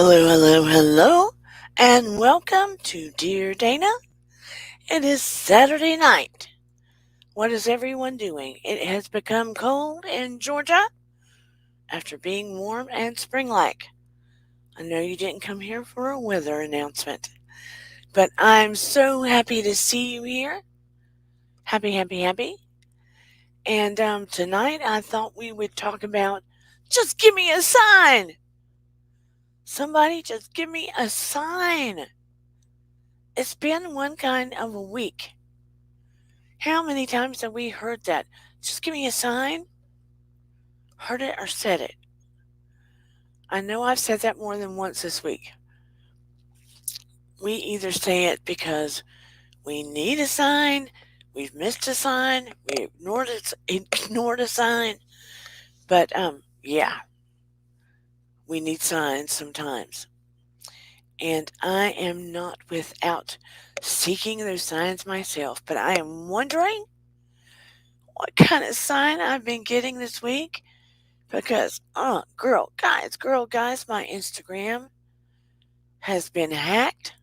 Hello, hello, hello, and welcome to Dear Dana. It is Saturday night. What is everyone doing? It has become cold in Georgia after being warm and spring like. I know you didn't come here for a weather announcement, but I'm so happy to see you here. Happy, happy, happy. And tonight I thought we would talk about just give me a sign. Somebody just give me a sign. It's been one kind of a week. How many times have we heard that? Just give me a sign. Heard it or said it. I know I've said that more than once this week. We either say it because we need a sign, we've missed a sign, we ignored a sign, but yeah, we need signs sometimes. And I am not without seeking those signs myself, but I am wondering what kind of sign I've been getting this week because, girl, guys, my Instagram has been hacked.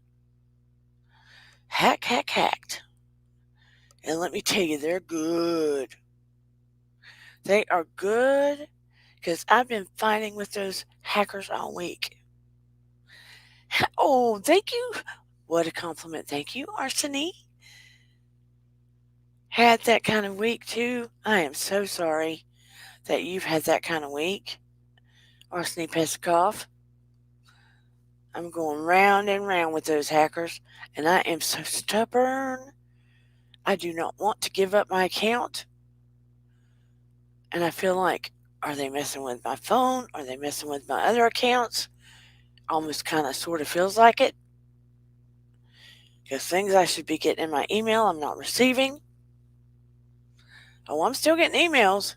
And let me tell you, they're good. They are good because I've been fighting with those hackers all week. Oh, thank you. What a compliment. Thank you, Arseny. Had that kind of week too. I am so sorry that you've had that kind of week, Arseny Peskov. I'm going round and round with those hackers, and I am so stubborn. I do not want to give up my account. And I feel like, are they messing with my phone? Are they messing with my other accounts? Almost kind of sort of feels like it. Because things I should be getting in my email, I'm not receiving. Oh, I'm still getting emails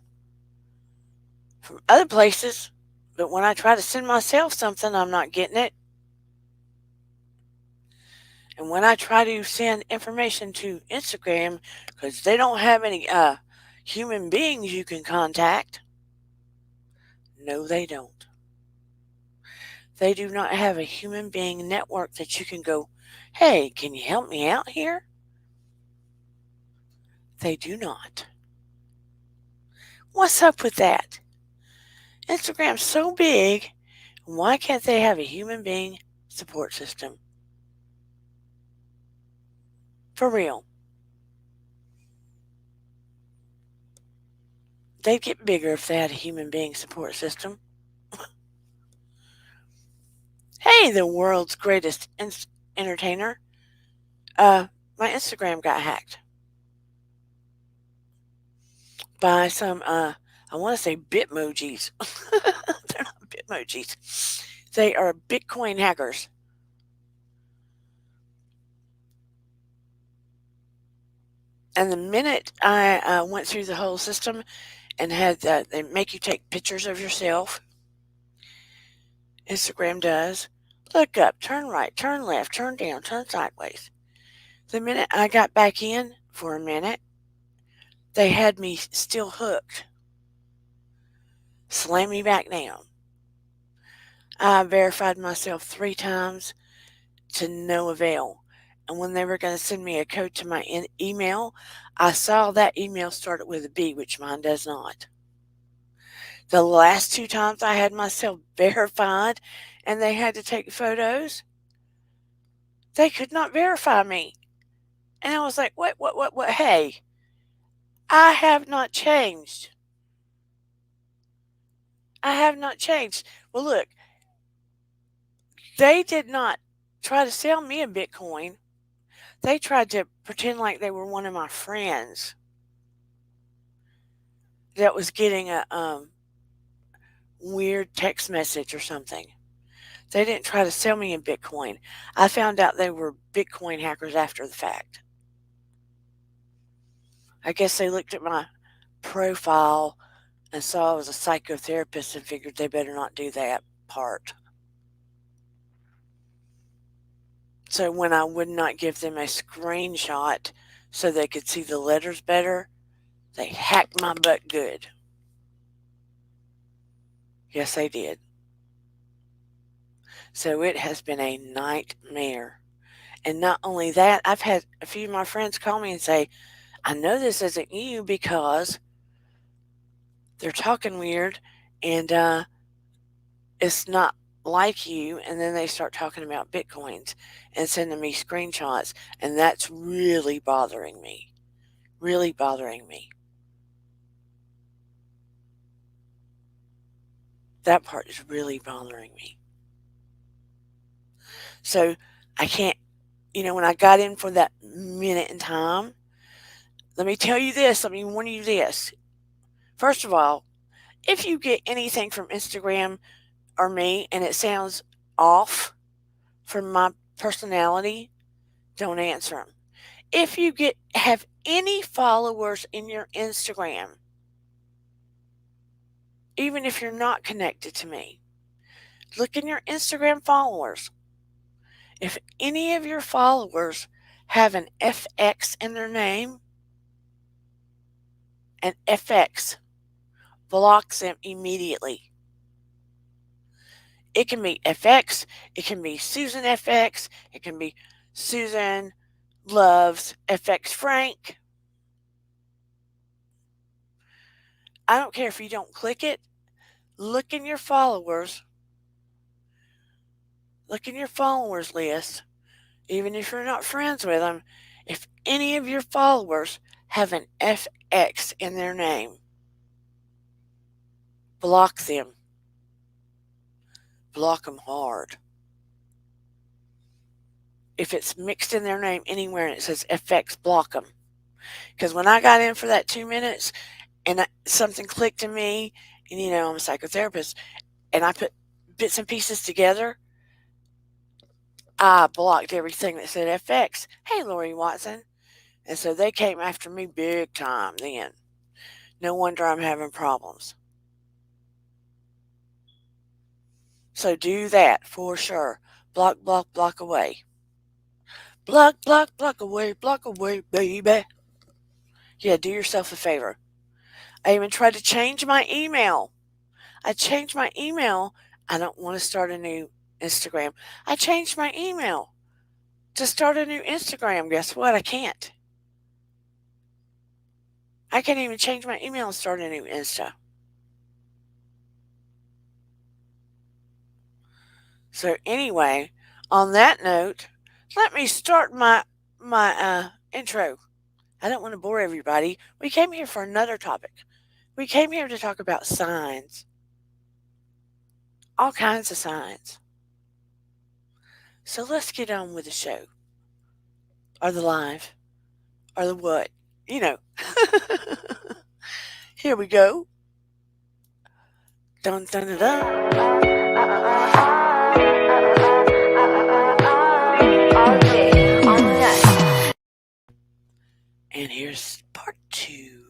from other places. But when I try to send myself something, I'm not getting it. And when I try to send information to Instagram, because they don't have any human beings you can contact, no, they don't. They do not have a human being network that you can go, hey, can you help me out here? They do not. What's up with that? Instagram's so big, why can't they have a human being support system? For real. They'd get bigger if they had a human being support system. Hey, the world's greatest entertainer. Uh, my Instagram got hacked by some, I want to say Bitmojis. They're not Bitmojis. They are Bitcoin hackers. And the minute I went through the whole system and had they make you take pictures of yourself, Instagram does. Look up, turn right, turn left, turn down, turn sideways. The minute I got back in for a minute, they had me still hooked. Slam me back down. I verified myself 3 times to no avail. And when they were going to send me a code to my email, I saw that email started with a B, which mine does not. The last 2 times I had myself verified and they had to take photos, they could not verify me. And I was like, what? Hey, I have not changed. I have not changed. Well, look, they did not try to sell me a Bitcoin. They tried to pretend like they were one of my friends that was getting a weird text message or something. They didn't try to sell me a Bitcoin. I found out they were Bitcoin hackers after the fact. I guess they looked at my profile and saw I was a psychotherapist and figured they better not do that part. So when I would not give them a screenshot so they could see the letters better, they hacked my butt good. Yes, they did. So it has been a nightmare. And not only that, I've had a few of my friends call me and say, I know this isn't you because they're talking weird and it's not like you. And then they start talking about Bitcoins and sending me screenshots. And that's really bothering me. Really bothering me. That part is really bothering me. So I can't, when I got in for that minute in time, let me tell you this, let me warn you this. First of all, if you get anything from Instagram or me and it sounds off from my personality, don't answer them. If you have any followers in your Instagram, even if you're not connected to me, look in your Instagram followers. If any of your followers have an FX in their name, an FX blocks them immediately. It can be FX, it can be Susan FX, it can be Susan Loves FX Frank. I don't care if you don't click it. Look in your followers. Look in your followers list, even if you're not friends with them. If any of your followers have an FX in their name, block them. Block them hard. If it's mixed in their name anywhere and it says FX, block them. Because when I got in for that 2 minutes and something clicked in me, and I'm a psychotherapist, and I put bits and pieces together, I blocked everything that said FX. Hey, Lori Watson. And so they came after me big time then. No wonder I'm having problems. So do that for sure. Block, block, block away. Block, block, block away, baby. Yeah, do yourself a favor. I even tried to change my email. I changed my email. I don't want to start a new Instagram. I changed my email to start a new Instagram. Guess what? I can't. I can't even change my email and start a new Insta. So anyway, on that note, let me start my intro. I don't want to bore everybody. We came here for another topic. We came here to talk about signs. All kinds of signs. So let's get on with the show. Or the live. Or the what. Here we go. Dun dun dun dun. And here's part 2.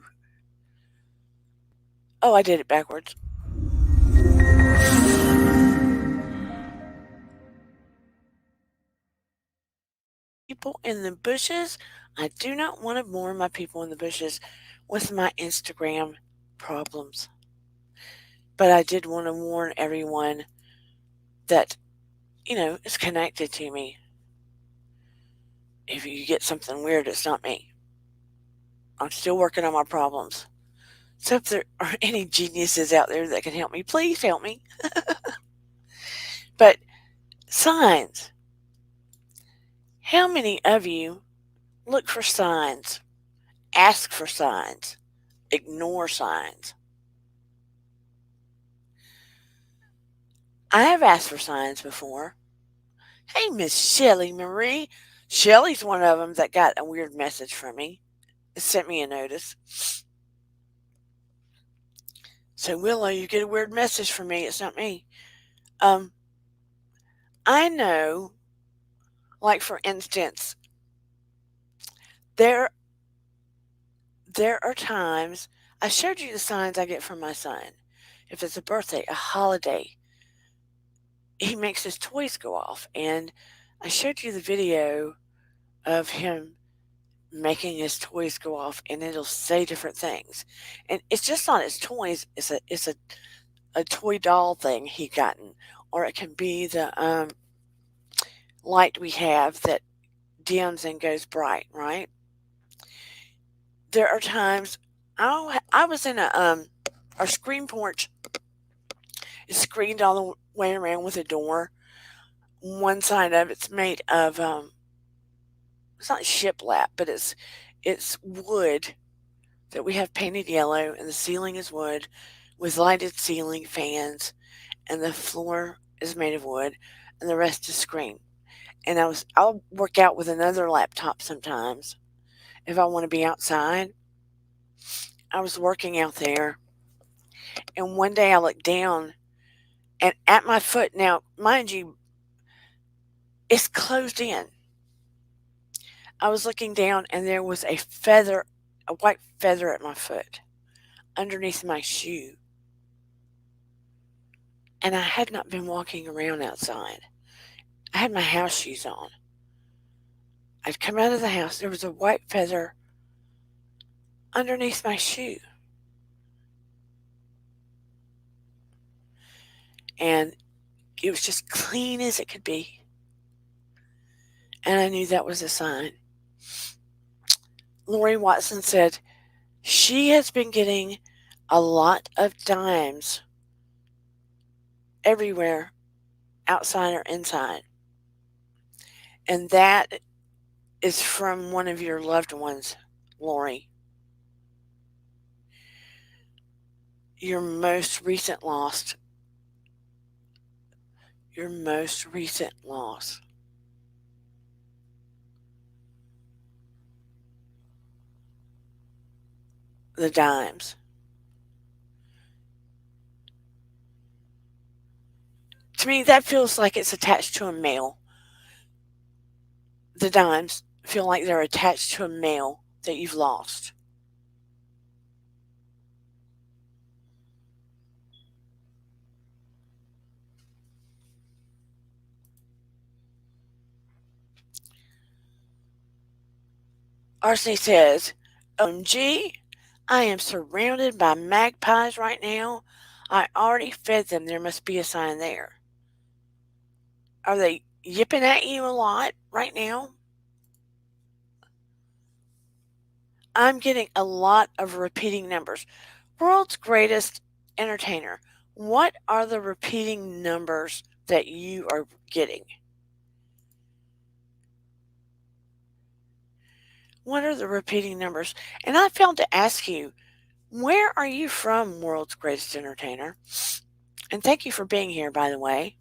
Oh, I did it backwards. People in the bushes. I do not want to bore my people in the bushes with my Instagram problems. But I did want to warn everyone that, is connected to me. If you get something weird, it's not me. I'm still working on my problems. So if there are any geniuses out there that can help me, please help me. But signs. How many of you look for signs, ask for signs, ignore signs? I have asked for signs before. Hey, Miss Shelley Marie. Shelley's one of them that got a weird message from me. It sent me a notice. So, Willow, you get a weird message from me. It's not me. I know, like for instance, there are times I showed you the signs I get from my son. If it's a birthday, a holiday, he makes his toys go off. And I showed you the video of him making his toys go off, and it'll say different things. And it's just not his toys. It's a toy doll thing he gotten, or it can be the light we have that dims and goes bright, right? There are times I was in our screen porch is screened all the way around with a door. One side of it's made of it's not shiplap, but it's wood that we have painted yellow, and the ceiling is wood with lighted ceiling fans, and the floor is made of wood, and the rest is screen. And I'll work out with another laptop sometimes if I want to be outside. I was working out there, and one day I looked down, and at my foot now, mind you, it's closed in. I was looking down, and there was a white feather at my foot underneath my shoe. And I had not been walking around outside. I had my house shoes on. I'd come out of the house. There was a white feather underneath my shoe. And it was just clean as it could be. And I knew that was a sign. Lori Watson said she has been getting a lot of dimes everywhere, outside or inside. And that is from one of your loved ones, Lori. Your most recent loss. Your most recent loss. The dimes. To me, that feels like it's attached to a male. The dimes feel like they're attached to a male that you've lost. Arsene says, OMG, I am surrounded by magpies right now. I already fed them. There must be a sign there. Are they yipping at you a lot right now? I'm getting a lot of repeating numbers. World's greatest entertainer. What are the repeating numbers that you are getting? What are the repeating numbers? And I failed to ask you, where are you from, World's Greatest Entertainer? And thank you for being here, by the way.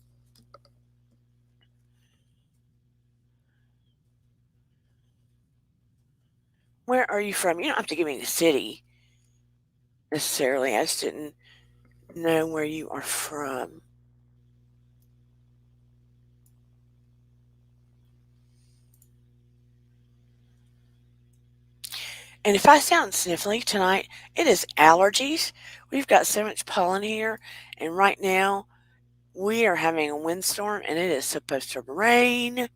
Where are you from? You don't have to give me the city necessarily. I just didn't know where you are from. And if I sound sniffly tonight, it is allergies. We've got so much pollen here, and right now we are having a windstorm and it is supposed to rain.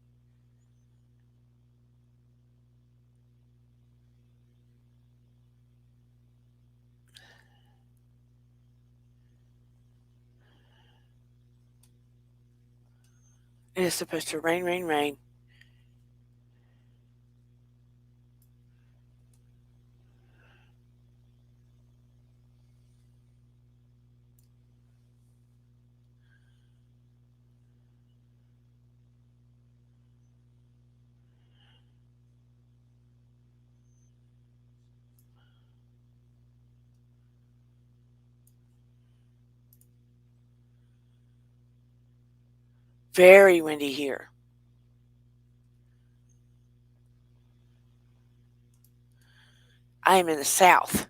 It is supposed to rain, rain, rain. Very windy here. I am in the South.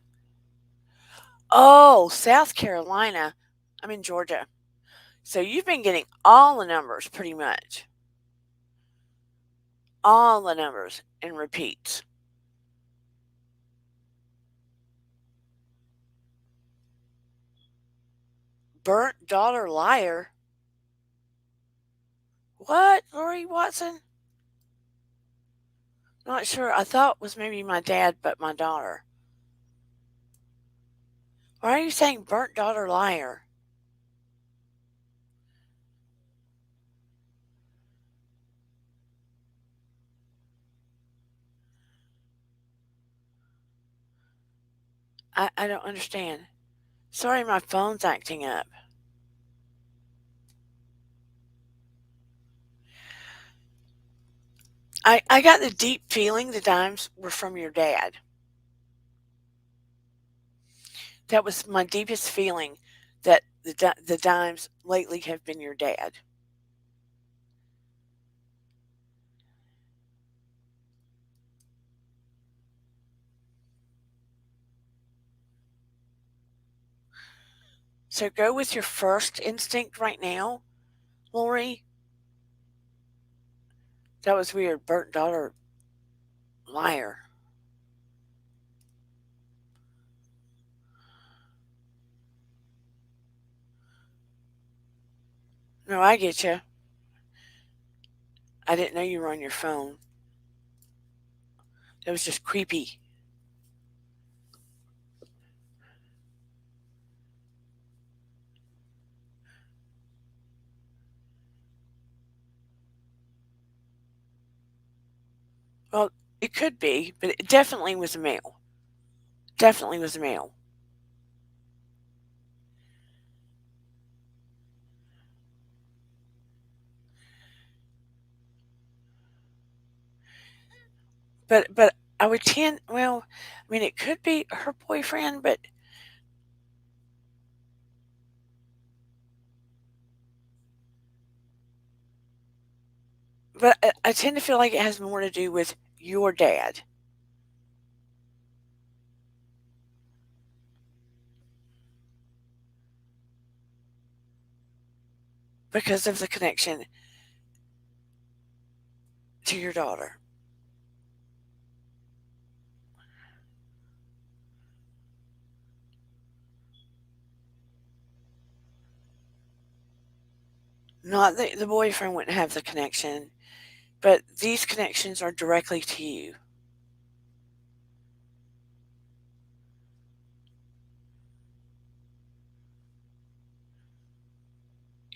Oh, South Carolina. I'm in Georgia. So you've been getting all the numbers pretty much. All the numbers in repeats. Burnt daughter liar. What, Lori Watson? Not sure. I thought it was maybe my dad, but my daughter. Why are you saying burnt daughter liar? I don't understand. Sorry, my phone's acting up. I got the deep feeling the dimes were from your dad. That was my deepest feeling that the dimes lately have been your dad. So go with your first instinct right now, Lori. That was weird. Burnt daughter liar. No, I get you. I didn't know you were on your phone. That was just creepy. Well, it could be, but it definitely was a male. Definitely was a male. But I would tend well, I mean it could be her boyfriend, but I tend to feel like it has more to do with your dad because of the connection to your daughter. Not that the boyfriend wouldn't have the connection, but these connections are directly to you.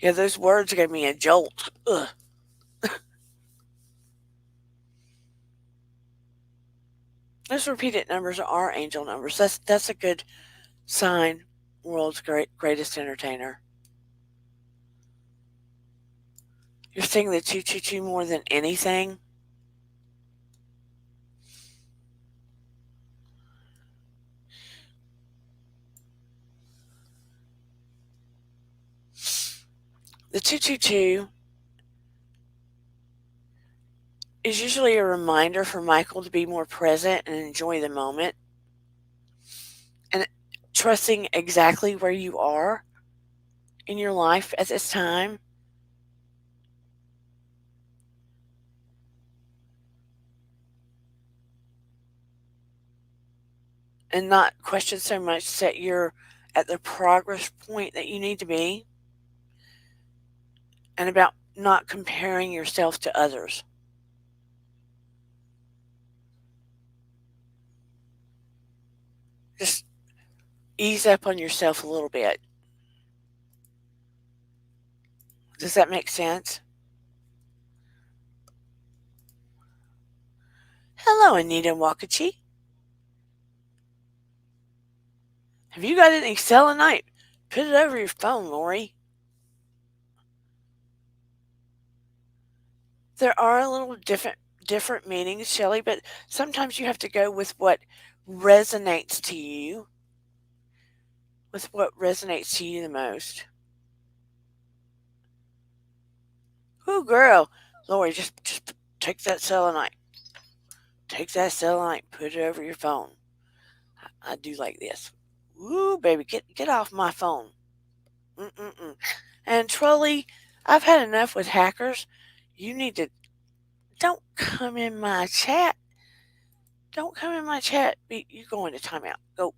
Yeah, those words gave me a jolt. Ugh. Those repeated numbers are angel numbers. That's a good sign. World's greatest entertainer. You're seeing the 222 more than anything. The 222 is usually a reminder for Michael to be more present and enjoy the moment and trusting exactly where you are in your life at this time and not question so much that you're at the progress point that you need to be and about not comparing yourself to others. Just ease up on yourself a little bit. Does that make sense? Hello, Anita Wakachi. Have you got any selenite? Put it over your phone, Lori. There are a little different meanings, Shelley, but sometimes you have to go with what resonates to you, with what resonates to you the most. Ooh, girl, Lori, just take that selenite. Take that selenite, put it over your phone. I do like this. Ooh, baby, get off my phone. Mm-mm-mm. And Trolley, I've had enough with hackers. You need to don't come in my chat. Don't come in my chat. You go into timeout. Go.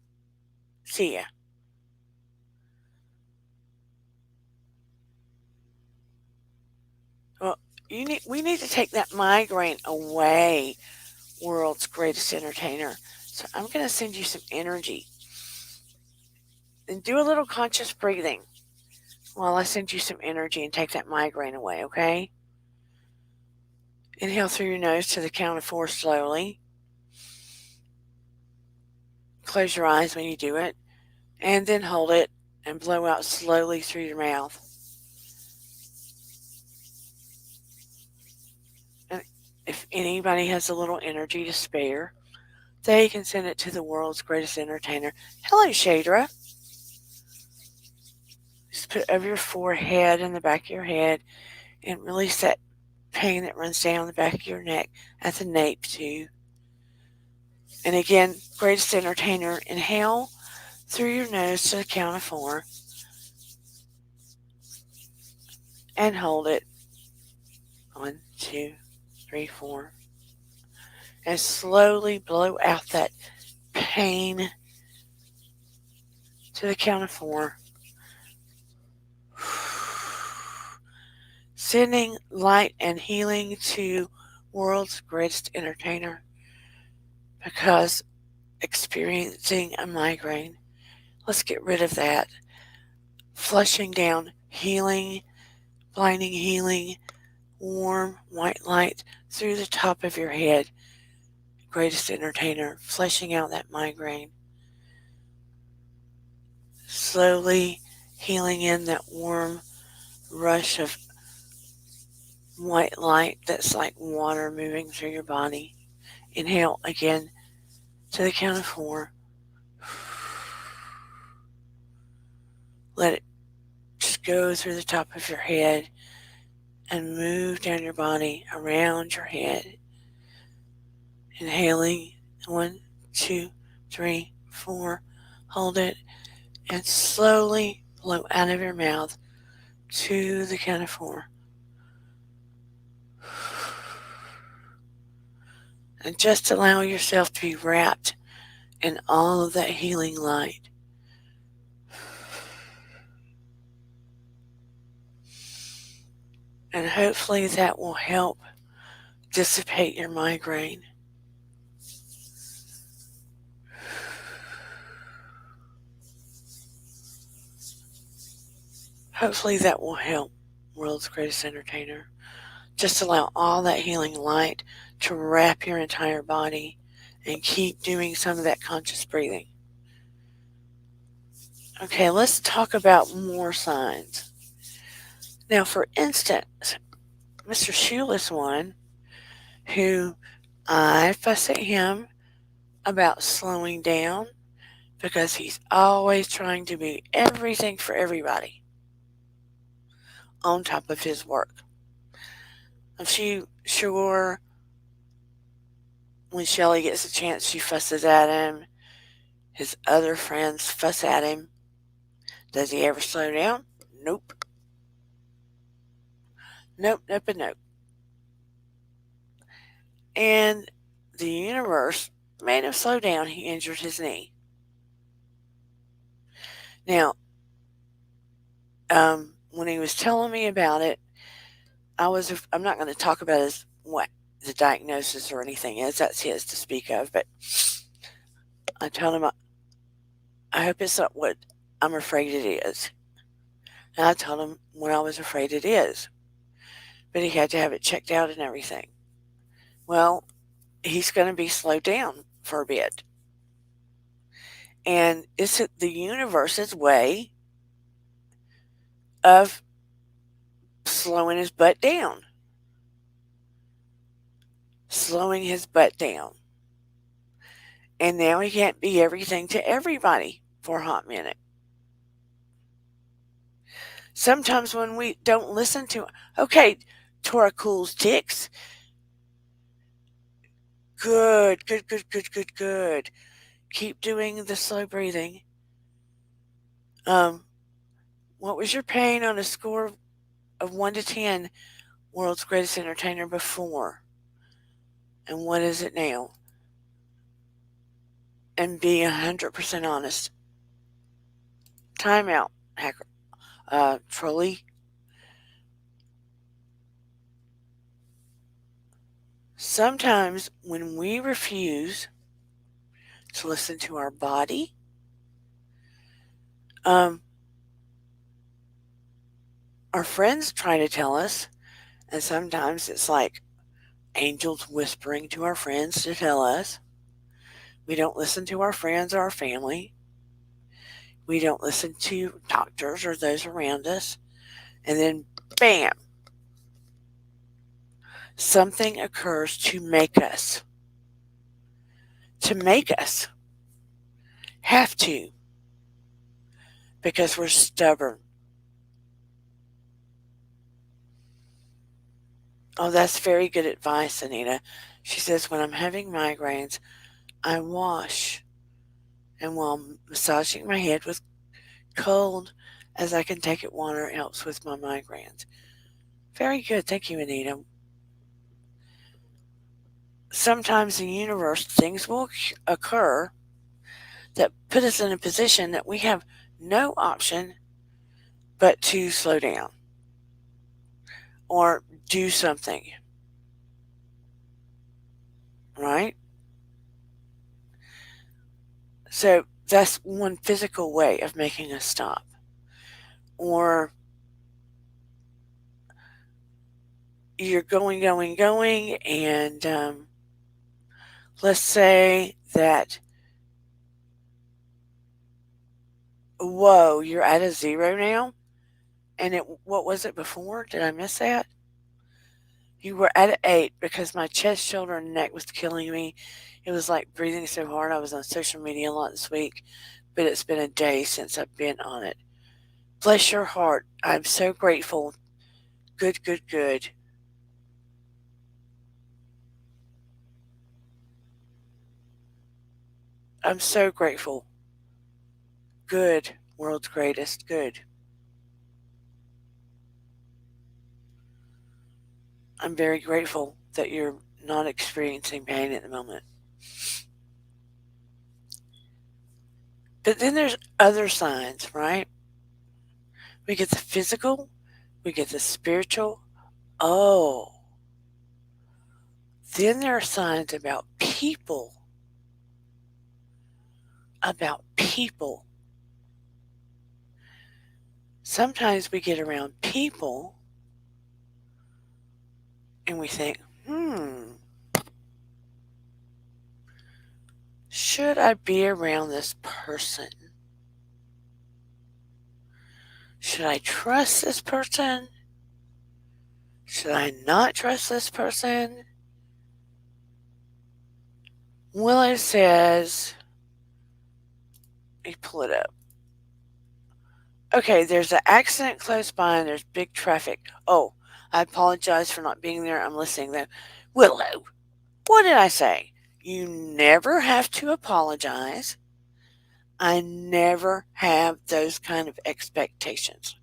See ya. Well, we need to take that migraine away, world's greatest entertainer. So I'm going to send you some energy and do a little conscious breathing while I send you some energy and take that migraine away, okay? Inhale through your nose to the count of 4 slowly. close your eyes when you do it, and then hold it and blow out slowly through your mouth. And if anybody has a little energy to spare, they can send it to the world's greatest entertainer. Hello, Shadra. Just put it over your forehead and the back of your head and release that pain that runs down the back of your neck at the nape too. And again, greatest entertainer, inhale through your nose to the count of 4 and hold it. 1, 2, 3, 4. And slowly blow out that pain to the count of 4. Sending light and healing to world's greatest entertainer, because experiencing a migraine, let's get rid of that. Flushing down healing, blinding healing, warm white light through the top of your head. Greatest entertainer, fleshing out that migraine. Slowly healing in that warm rush of white light that's like water moving through your body. Inhale again to the count of 4. Let it just go through the top of your head and move down your body around your head. Inhaling 1, 2, 3, 4. Hold it and slowly blow out of your mouth to the count of 4. And just allow yourself to be wrapped in all of that healing light. And hopefully that will help dissipate your migraine. Hopefully that will help, world's greatest entertainer. Just allow all that healing light to wrap your entire body and keep doing some of that conscious breathing. Okay, let's talk about more signs. Now, for instance, Mr. Shoeless One, who I fuss at him about slowing down because he's always trying to be everything for everybody on top of his work. I'm sure when Shelly gets a chance, she fusses at him. His other friends fuss at him. Does he ever slow down? Nope. Nope, nope, and nope. And the universe made him slow down. He injured his knee. Now, when he was telling me about it, I'm not going to talk about what the diagnosis or anything is. That's his to speak of. But I told him, I hope it's not what I'm afraid it is. And I told him what I was afraid it is. But he had to have it checked out and everything. Well, he's going to be slowed down for a bit. And it's the universe's way of slowing his butt down. Slowing his butt down. And now he can't be everything to everybody for a hot minute. Sometimes when we don't listen to, okay, Tora Cool's ticks. Good. Keep doing the slow breathing. What was your pain on a score of 1 to 10, world's greatest entertainer, before? And what is it now? And be 100% honest. Time out, hacker. Trolley. Sometimes when we refuse to listen to our body, our friends try to tell us, and sometimes it's like angels whispering to our friends to tell us. We don't listen to our friends or our family. We don't listen to doctors or those around us. And then, bam, something occurs to make us have to, because we're stubborn. Oh, that's very good advice, Anita. She says, when I'm having migraines, I wash, and while massaging my head with cold as I can take it water helps with my migraines. Very good. Thank you, Anita. Sometimes in the universe, things will occur that put us in a position that we have no option but to slow down or do something, right? So that's one physical way of making us stop. Or you're going, and let's say that, whoa, you're at a zero now, and what was it before? Did I miss that? You were at an 8 because my chest, shoulder, and neck was killing me. It was like breathing so hard. I was on social media a lot this week, but it's been a day since I've been on it. Bless your heart. I'm so grateful. Good, good, good. I'm so grateful. Good. World's greatest. Good. I'm very grateful that you're not experiencing pain at the moment. But then there's other signs, right? We get the physical, we get the spiritual. Oh, then there are signs about people. About people. Sometimes we get around people and we think, should I be around this person? Should I trust this person? Should I not trust this person? Willow says, let me pull it up. Okay, there's an accident close by and there's big traffic. Oh, I apologize for not being there. I'm listening though. Willow, what did I say? You never have to apologize. I never have those kind of expectations.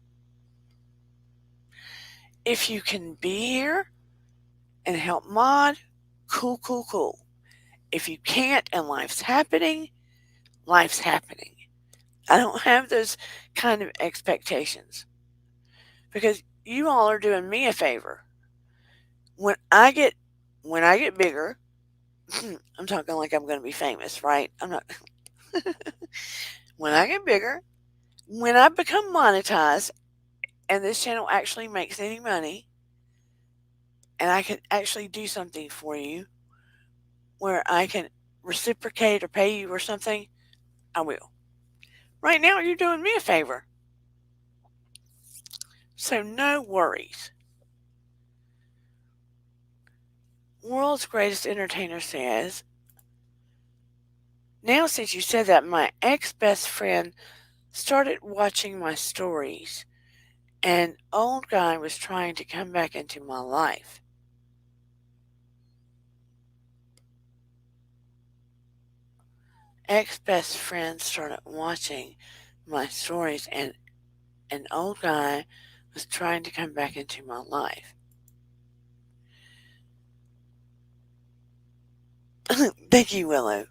If you can be here and help mod, cool, cool, cool. If you can't and life's happening, life's happening. I don't have those kind of expectations because you all are doing me a favor. When I get bigger, I'm talking like I'm going to be famous, right? I'm not. When I get bigger, when I become monetized, and this channel actually makes any money, and I can actually do something for you, where I can reciprocate or pay you or something, I will. Right now, you're doing me a favor, so no worries. World's Greatest Entertainer says, now since you said that, my ex-best friend started watching my stories. An old guy was trying to come back into my life. Ex-best friend started watching my stories, and an old guy was trying to come back into my life. Thank you, Willow.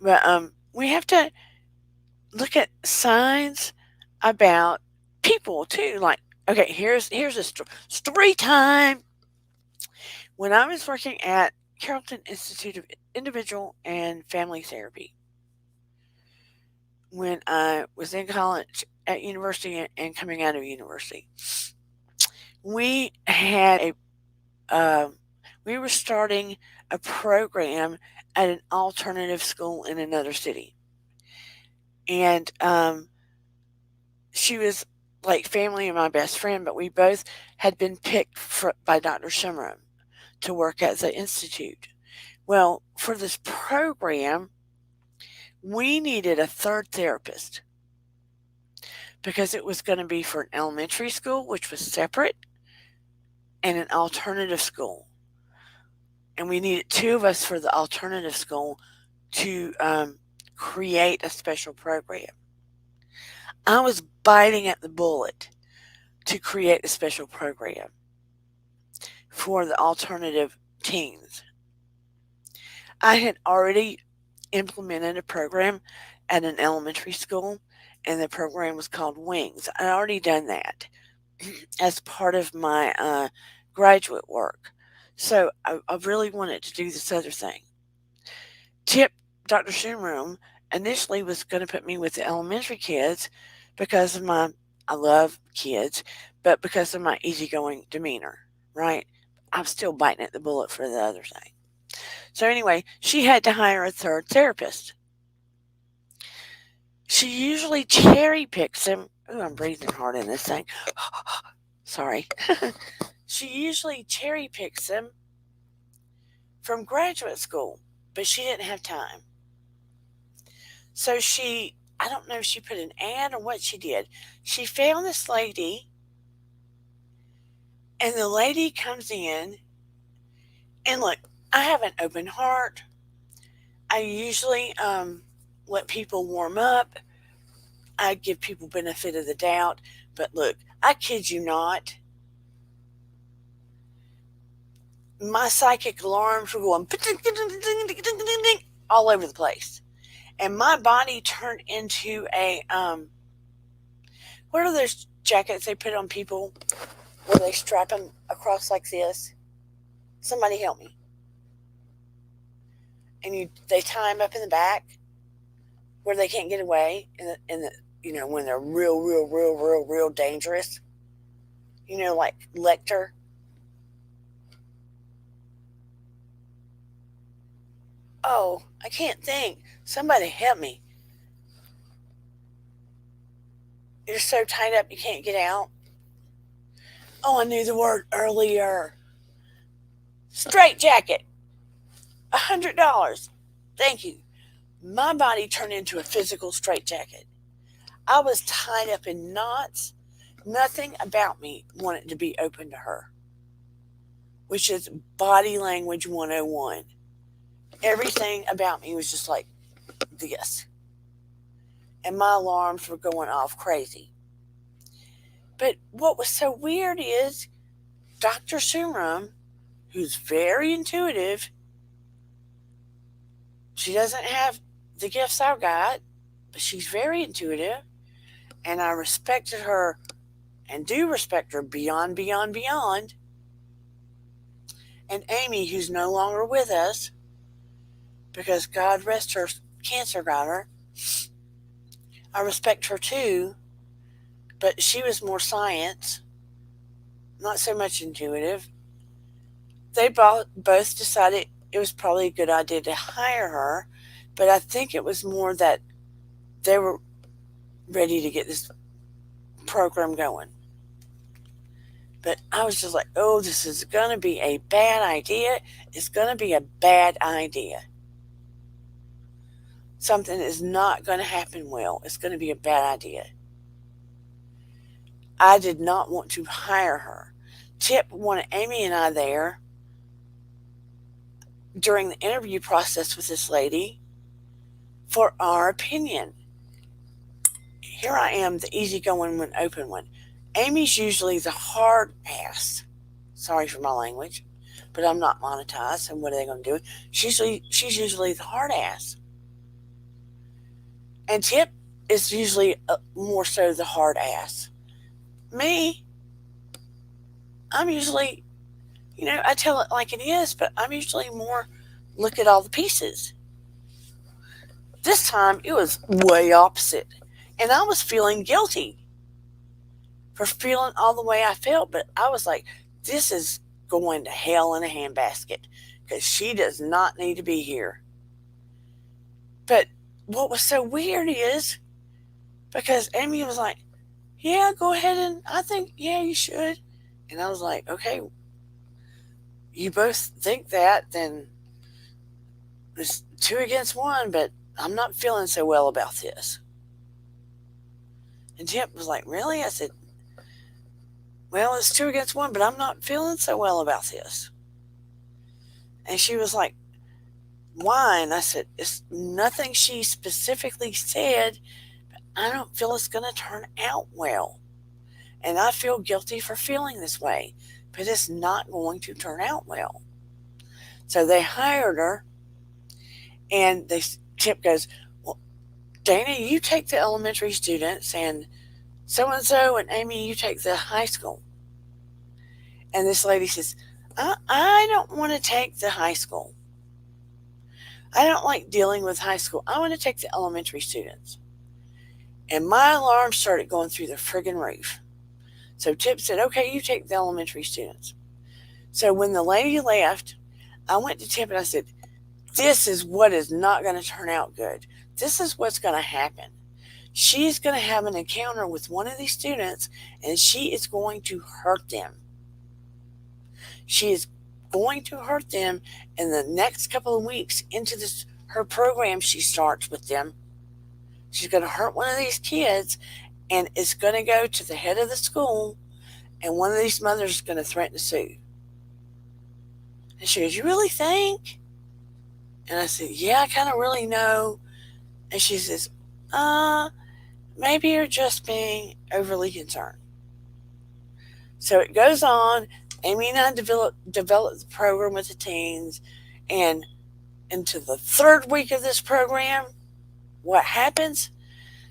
But we have to look at signs about people too. Like, okay, here's a story time. When I was working at Carrollton Institute of Individual and Family Therapy, when I was in college, at university, and coming out of university, we had we were starting a program at an alternative school in another city. And she was like family and my best friend, but we both had been picked by Dr. Shimron to work at the institute. Well, for this program, we needed a third therapist because it was going to be for an elementary school, which was separate, and an alternative school. And we needed two of us for the alternative school to create a special program. I was biting at the bullet to create a special program for the alternative teens. I had already implemented a program at an elementary school, and the program was called Wings. I'd already done that as part of my graduate work. So I really wanted to do this other thing. Dr. Shimroom initially was going to put me with the elementary kids because of I love kids, but because of my easygoing demeanor, right? I'm still biting at the bullet for the other thing. So anyway, she had to hire a third therapist. She usually cherry picks them. Ooh, I'm breathing hard in this thing. Sorry. She usually cherry picks them from graduate school, but she didn't have time. So I don't know if she put an ad or what she did. She found this lady, and the lady comes in, and look, I have an open heart. I usually let people warm up. I give people benefit of the doubt. But look, I kid you not, my psychic alarms were going all over the place. And my body turned into a, what are those jackets they put on people where they strap them across like this? Somebody help me. And they tie them up in the back where they can't get away, when they're real dangerous. Like Lecter. Oh, I can't think. Somebody help me. You're so tied up you can't get out. Oh, I knew the word earlier. Straight jacket. $100. Thank you. My body turned into a physical straitjacket. I was tied up in knots. Nothing about me wanted to be open to her, which is body language 101. Everything about me was just like this. And my alarms were going off crazy. But what was so weird is Dr. Shimron, who's very intuitive, she doesn't have the gifts I've got, but she's very intuitive. And I respected her and do respect her beyond. And Amy, who's no longer with us, because God rest her, cancer got her, I respect her too, but she was more science, not so much intuitive. They both decided it was probably a good idea to hire her, but I think it was more that they were ready to get this program going. But I was just like, oh, this is going to be a bad idea. It's going to be a bad idea. Something is not going to happen well. It's going to be a bad idea. I did not want to hire her. Tip wanted Amy and I there during the interview process with this lady for our opinion. Here I am, the easygoing one, open one. Amy's usually the hard ass. Sorry for my language, but I'm not monetized, and what are they going to do? She's usually the hard ass. And Tip is usually more so the hard ass. Me, I'm usually, I tell it like it is, but I'm usually more look at all the pieces. This time it was way opposite. And I was feeling guilty for feeling all the way I felt, but I was like, this is going to hell in a handbasket because she does not need to be here. But what was so weird is because Amy was like, yeah, go ahead and I think, yeah, you should. And I was like, okay, you both think that, then it's 2 against 1, but I'm not feeling so well about this. And Tip was like, really? I said, well, it's 2 against 1, but I'm not feeling so well about this. And she was like, why? And I said, it's nothing she specifically said, but I don't feel it's going to turn out well. And I feel guilty for feeling this way, but it's not going to turn out well. So they hired her, and Tip goes, well, Dana, you take the elementary students, and so and Amy, you take the high school. And this lady says, I don't want to take the high school. I don't like dealing with high school. I want to take the elementary students. And my alarm started going through the friggin' roof. So Tip said, okay, you take the elementary students. So when the lady left, I went to Tip and I said, this is what is not going to turn out good. This is what's going to happen. She's going to have an encounter with one of these students, and she is going to hurt them. She is going to hurt them in the next couple of weeks into her program she starts with them. She's going to hurt one of these kids, and it's going to go to the head of the school, and one of these mothers is going to threaten to sue. And she goes, you really think? And I said, yeah, I kind of really know. And she says, maybe you're just being overly concerned. So it goes on. Amy and I developed the program with the teens. And into the 3rd week of this program, what happens?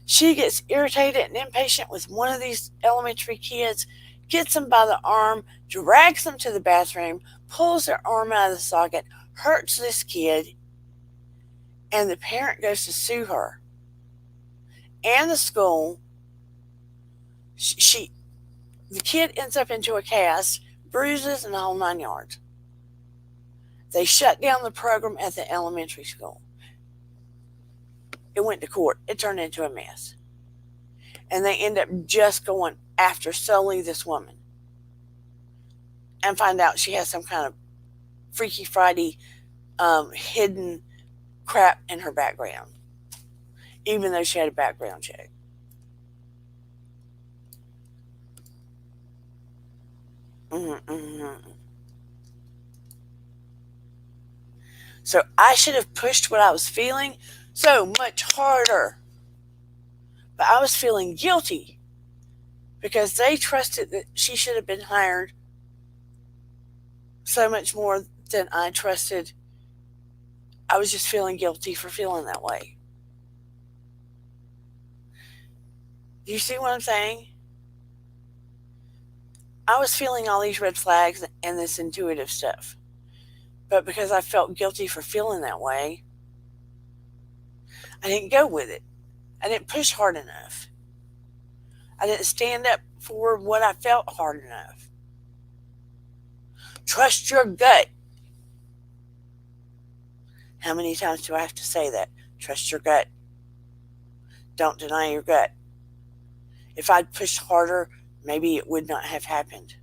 She gets irritated and impatient with one of these elementary kids, gets them by the arm, drags them to the bathroom, pulls their arm out of the socket, hurts this kid, and the parent goes to sue her. And the school, the kid ends up into a cast, bruises, and the whole 9 yards. They shut down the program at the elementary school. It went to court. It turned into a mess. And they end up just going after solely this woman. And find out she has some kind of Freaky Friday hidden crap in her background. Even though she had a background check. So I should have pushed what I was feeling so much harder. But I was feeling guilty because they trusted that she should have been hired so much more than I trusted. I was just feeling guilty for feeling that way. Do you see what I'm saying? I was feeling all these red flags and this intuitive stuff. But because I felt guilty for feeling that way, I didn't go with it. I didn't push hard enough. I didn't stand up for what I felt hard enough. Trust your gut. How many times do I have to say that? Trust your gut. Don't deny your gut. If I'd pushed harder, maybe it would not have happened.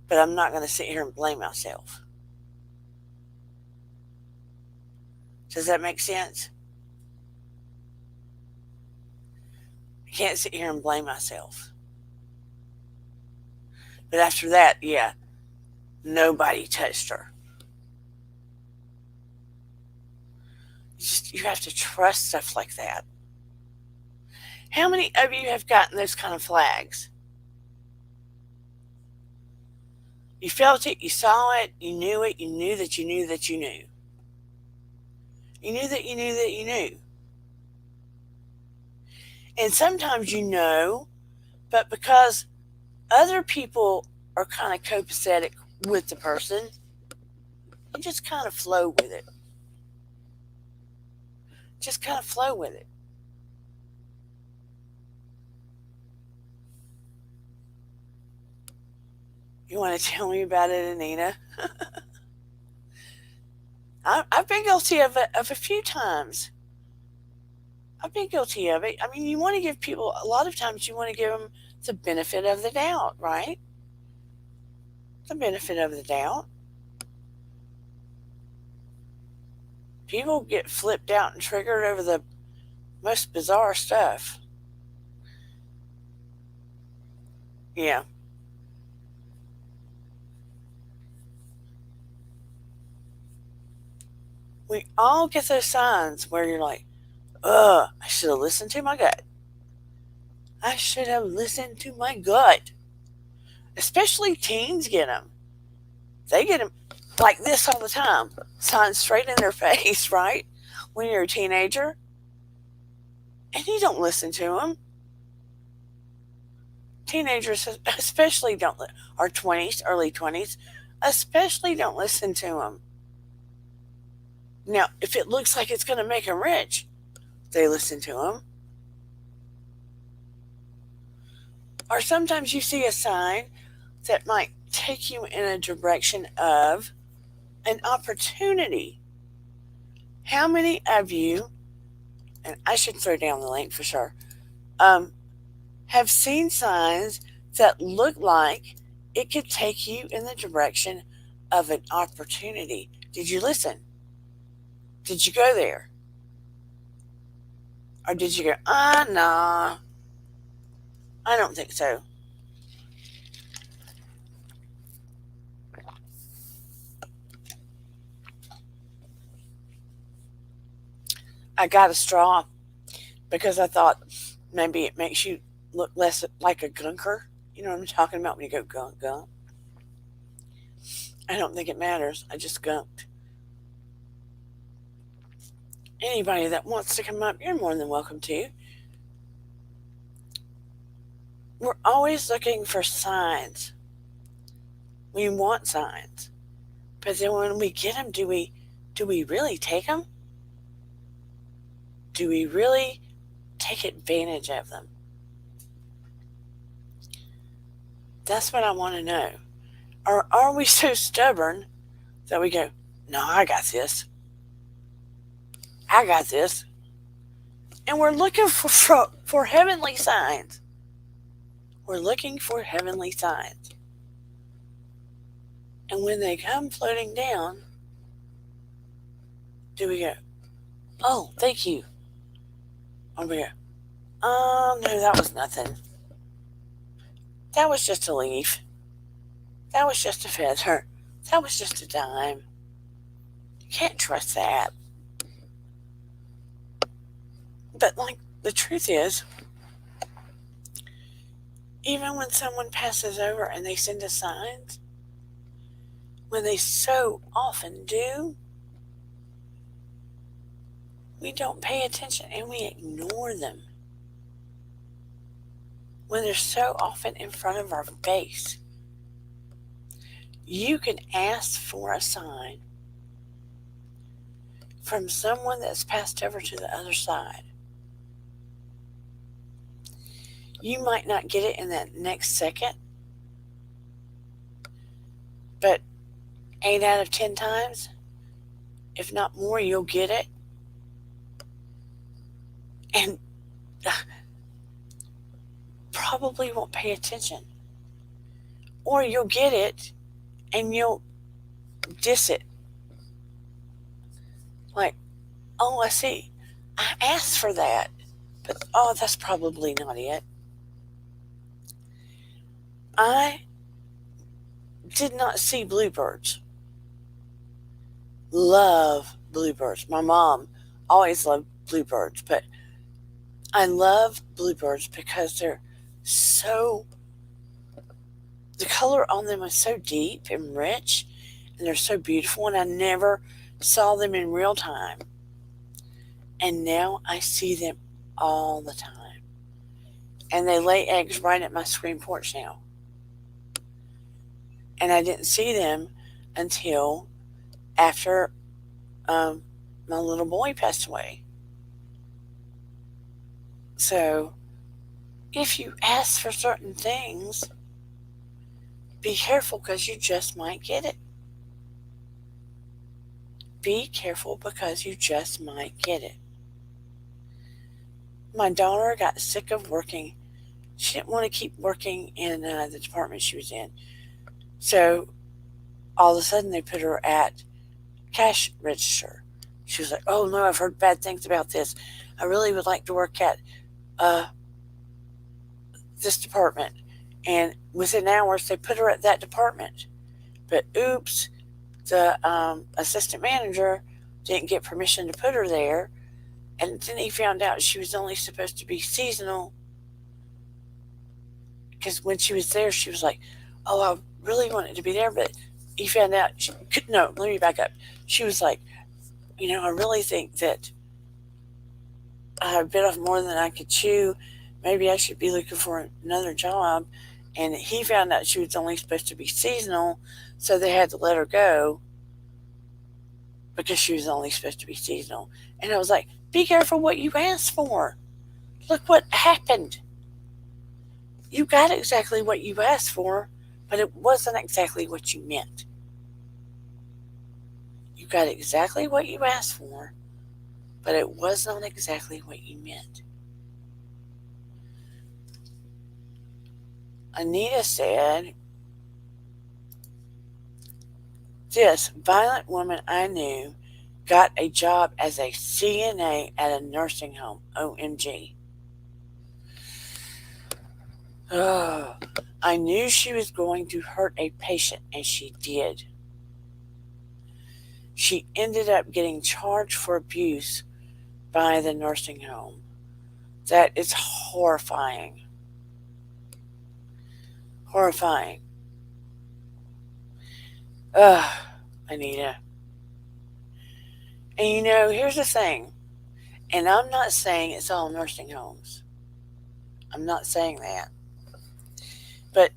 But I'm not going to sit here and blame myself. Does that make sense? I can't sit here and blame myself. But after that, yeah, nobody touched her. You have to trust stuff like that. How many of you have gotten those kind of flags? You felt it, you saw it, you knew it, you knew that you knew that you knew. You knew that you knew that you knew. And sometimes you know, but because other people are kind of copacetic with the person, you just kind of flow with it. Just kind of flow with it. You want to tell me about it, Anita? I've been guilty of a few times. I've been guilty of it. I mean, you want to give people, a lot of times you want to give them the benefit of the doubt, right? The benefit of the doubt. People get flipped out and triggered over the most bizarre stuff. Yeah. We all get those signs where you're like, I should have listened to my gut. I should have listened to my gut. Especially teens get them. They get them like this all the time. Signs straight in their face, right? When you're a teenager. And you don't listen to them. Teenagers especially don't, or 20s, early 20s, especially don't listen to them. Now, if it looks like it's going to make them rich, they listen to them. Or sometimes you see a sign that might take you in a direction of an opportunity. How many of you, and I should throw down the link for sure, have seen signs that look like it could take you in the direction of an opportunity? Did you listen? Did you go there? Or did you go, nah, I don't think so. I got a straw because I thought maybe it makes you look less like a gunker. You know what I'm talking about when you go gunk, gunk? I don't think it matters. I just gunked. Anybody that wants to come up, you're more than welcome to. We're always looking for signs. We want signs. But then when we get them, do we really take them? Do we really take advantage of them? That's what I want to know. Or are we so stubborn that we go, no, I got this. I got this. And we're looking for heavenly signs. We're looking for heavenly signs. And when they come floating down, do we go, oh, thank you? Or we go, no, that was nothing. That was just a leaf. That was just a feather. That was just a dime. You can't trust that. But, like, the truth is, even when someone passes over and they send us signs, when they so often do, we don't pay attention and we ignore them. When they're so often in front of our face, you can ask for a sign from someone that's passed over to the other side. You might not get it in that next second, but 8 out of 10 times, if not more, you'll get it. And probably won't pay attention. Or you'll get it and you'll diss it. Like, oh, I see. I asked for that. But, oh, that's probably not it. I did not see bluebirds. Love bluebirds. My mom always loved bluebirds, but I love bluebirds because they're so, the color on them is so deep and rich, and they're so beautiful, and I never saw them in real time. And now I see them all the time. And they lay eggs right at my screen porch now. And I didn't see them until after my little boy passed away. So if you ask for certain things, be careful because you just might get it. Be careful because you just might get it. My daughter got sick of working. She didn't want to keep working in the department she was in. So all of a sudden they put her at cash register. She was like, "Oh no, I've heard bad things about this. I really would like to work at uh, this department." And within hours, they put her at that department. But oops, the assistant manager didn't get permission to put her there. And then he found out she was only supposed to be seasonal. Because when she was there, she was like, "Oh, I really wanted to be there." But he found out, no, let me back up. She was like, "I really think that I bit off more than I could chew. Maybe I should be looking for another job." And he found out she was only supposed to be seasonal, so they had to let her go because she was only supposed to be seasonal. And I was like, "Be careful what you ask for. Look what happened. You got exactly what you asked for, but it wasn't exactly what you meant. You got exactly what you asked for, but it was not exactly what you meant." Anita said, "This violent woman I knew got a job as a CNA at a nursing home. OMG. Oh, I knew she was going to hurt a patient, and she did. She ended up getting charged for abuse by the nursing home. That is horrifying. Horrifying. Ugh, Anita. And here's the thing, and I'm not saying it's all nursing homes. I'm not saying that. But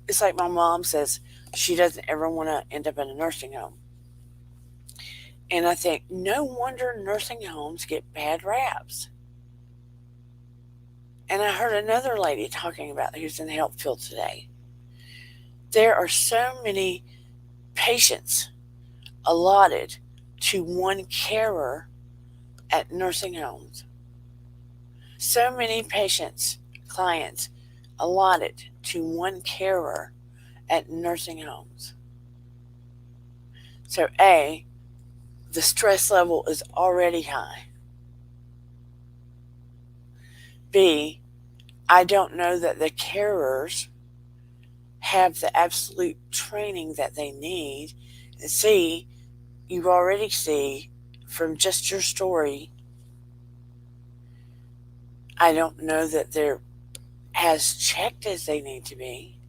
it's like my mom says she doesn't ever want to end up in a nursing home. And I think no wonder nursing homes get bad raps. And I heard another lady talking about who's in the health field today. There are so many patients allotted to one carer at nursing homes. So many clients allotted to one carer at nursing homes. So A, the stress level is already high. B, I don't know that the carers have the absolute training that they need. And C, you already see from just your story, I don't know that they're as checked as they need to be.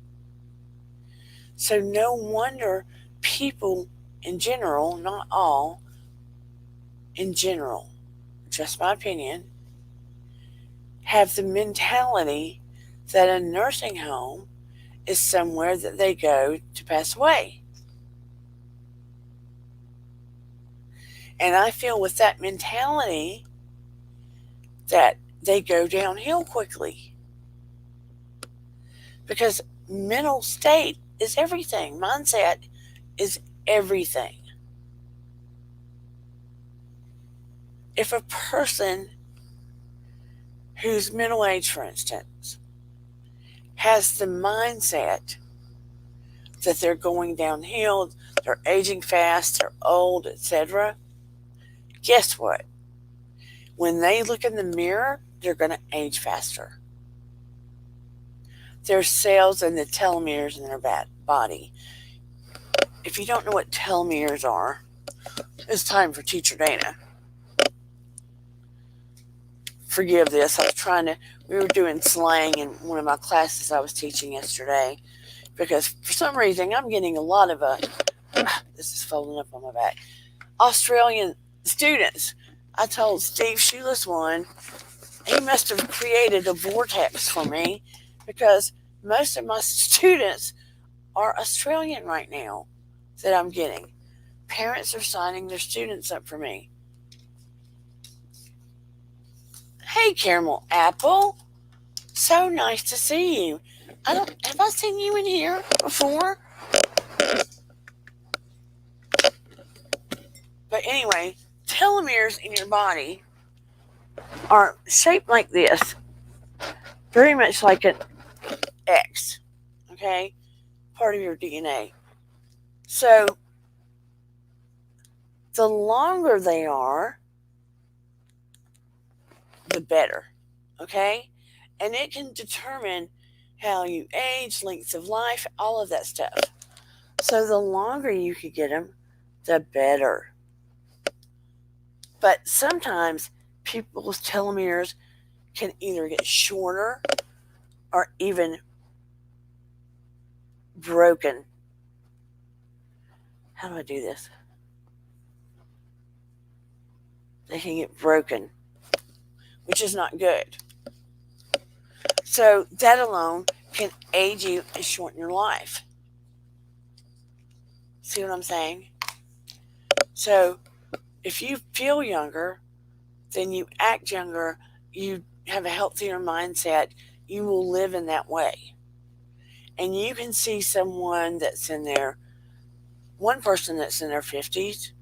So no wonder people in general, not all, in general, just my opinion, have the mentality that a nursing home is somewhere that they go to pass away. And I feel with that mentality that they go downhill quickly. Because mental state is everything. Mindset is everything. If a person who's middle aged, for instance, has the mindset that they're going downhill, they're aging fast, they're old, etc., guess what? When they look in the mirror, they're going to age faster. There's cells in the telomeres in their body. If you don't know what telomeres are, it's time for Teacher Dana. Forgive this. We were doing slang in one of my classes I was teaching yesterday because for some reason I'm getting a lot of this is folding up on my back, Australian students. I told Steve Shoeless one, he must have created a vortex for me because most of my students are Australian right now that I'm getting. Parents are signing their students up for me. Hey, Caramel Apple. So nice to see you. Have I seen you in here before? But anyway, telomeres in your body are shaped like this, very much like an X, okay? Part of your DNA. So the longer they are, the better, okay? And it can determine how you age, lengths of life, all of that stuff. So the longer you can get them, the better. But sometimes people's telomeres can either get shorter or even broken. How do I do this? They can get broken, which is not good. So that alone can age you and shorten your life. See what I'm saying? So if you feel younger, then you act younger, you have a healthier mindset, you will live in that way. And you can see someone that's in their, one person that's in their 50s,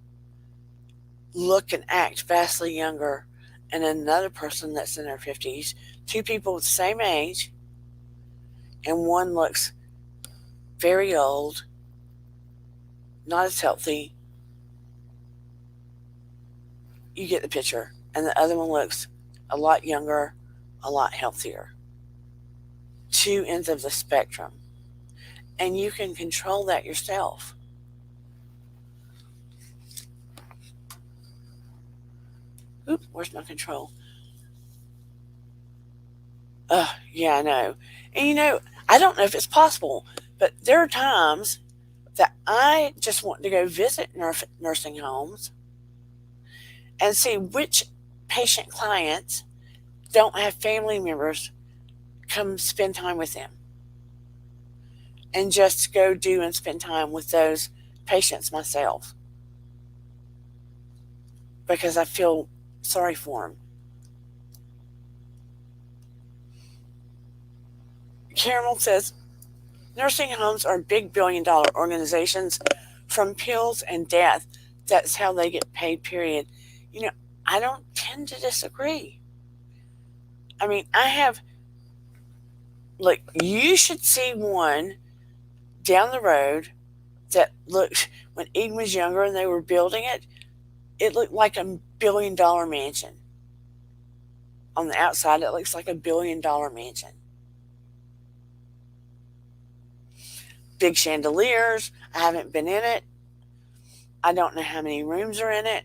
look and act vastly younger, and another person that's in their 50s, two people the same age, and one looks very old, not as healthy. You get the picture. And the other one looks a lot younger, a lot healthier. Two ends of the spectrum. And you can control that yourself. Oop, where's my control? Yeah, I know. And I don't know if it's possible, but there are times that I just want to go visit nursing homes and see which patient clients don't have family members come spend time with them, and just go do and spend time with those patients myself because I feel sorry for them. Caramel says, nursing homes are big billion-dollar organizations. From pills and death, that's how they get paid, period. I don't tend to disagree. I mean, you should see one down the road that looked, when Eden was younger and they were building it, it looked like a billion-dollar mansion. On the outside, it looks like a billion-dollar mansion. Big chandeliers. I haven't been in it. I don't know how many rooms are in it.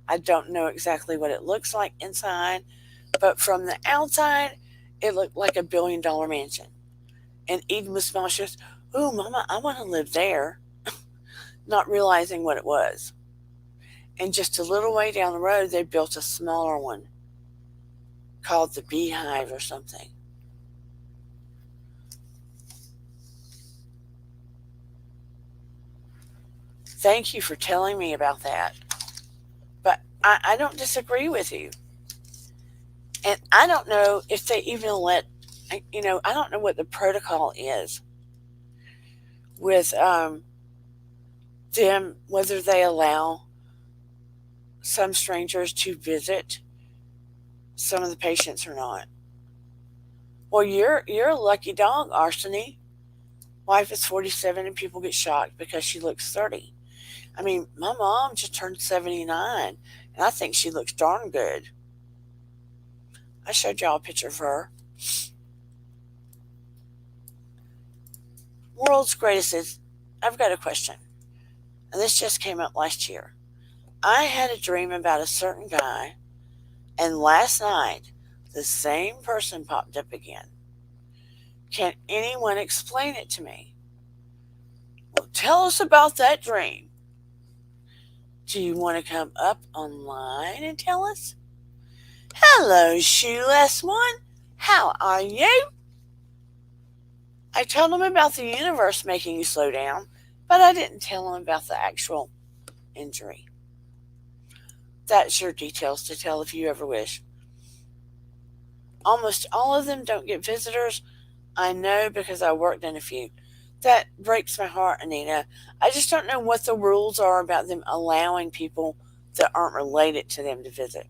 I don't know exactly what it looks like inside. But from the outside, it looked like a billion-dollar mansion. And Eden was small. She goes, "Ooh, Mama, I want to live there," not realizing what it was. And just a little way down the road, they built a smaller one called the Beehive or something. Thank you for telling me about that. But I don't disagree with you. And I don't know if they even I don't know what the protocol is with them, whether they allow some strangers to visit some of the patients or not. Well, you're a lucky dog, Arseny. Wife is 47 and people get shocked because she looks 30. I mean, my mom just turned 79 and I think she looks darn good. I showed y'all a picture of her. World's Greatest is, I've got a question. And this just came up last year. I had a dream about a certain guy, and last night the same person popped up again. Can anyone explain it to me? Well, tell us about that dream. Do you want to come up online and tell us? Hello, shoeless one. How are you? I told him about the universe making you slow down, but I didn't tell him about the actual injury. That's your details to tell if you ever wish. Almost all of them don't get visitors. I know because I worked in a few. That breaks my heart, Anita. I just don't know what the rules are about them allowing people that aren't related to them to visit.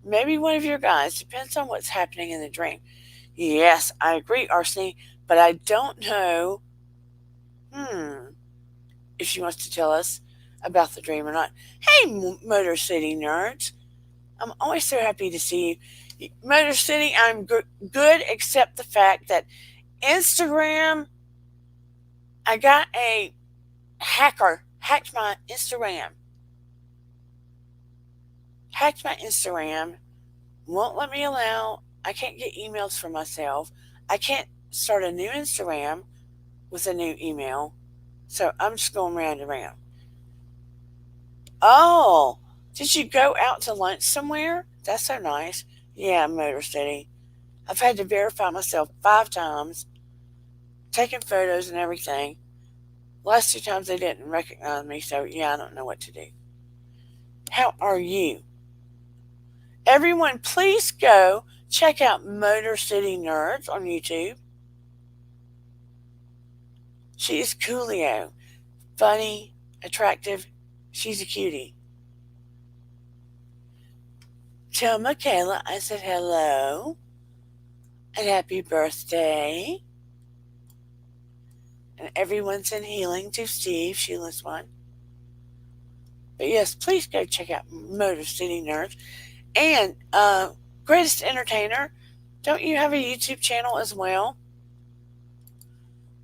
maybe one of your guys. Depends on what's happening in the dream. Yes, I agree, Arseny, but I don't know if she wants to tell us about the dream or not. Hey, Motor City nerds. I'm always so happy to see you. Motor City, I'm good, except the fact that Instagram, I got a hacker, hacked my Instagram. Won't let me I can't get emails for myself. I can't start a new Instagram with a new email. So I'm just going round and round. Oh, did you go out to lunch somewhere? That's so nice. Yeah, Motor City. I've had to verify myself 5 times, taking photos and everything. Last 2 times they didn't recognize me, so yeah, I don't know what to do. How are you? Everyone, please go check out Motor City Nerds on YouTube. She is coolio. Funny, attractive. She's a cutie. Tell Michaela I said hello and happy birthday. And everyone's in healing to Steve, Sheila's one. But yes, please go check out Motor City Nerds. And Greatest Entertainer, don't you have a YouTube channel as well?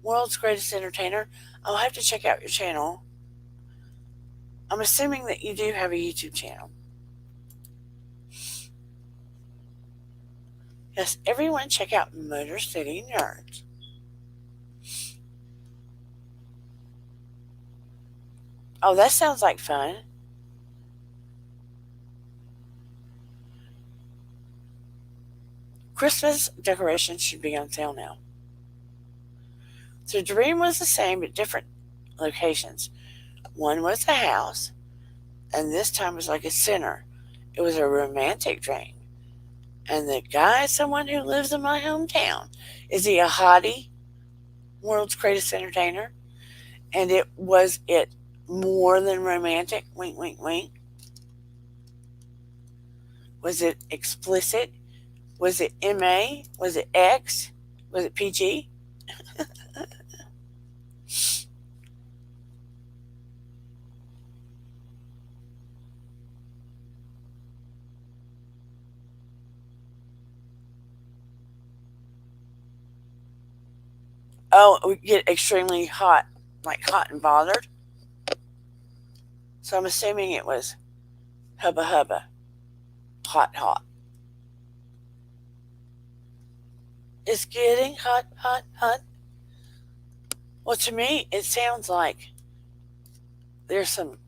World's Greatest Entertainer. I'll have to check out your channel. I'm assuming that you do have a YouTube channel. Yes, everyone check out Motor City Nerds. Oh, that sounds like fun. Christmas decorations should be on sale now. The dream was the same but different locations. One was a house, and this time was like a center. It was a romantic dream. And the guy is someone who lives in my hometown. Is he a hottie? World's Greatest Entertainer? And was it more than romantic? Wink, wink, wink. Was it explicit? Was it MA? Was it X? Was it PG? Oh, we get extremely hot, like hot and bothered. So I'm assuming it was hubba hubba, hot, hot. It's getting hot, hot, hot. Well, to me, it sounds like there's some,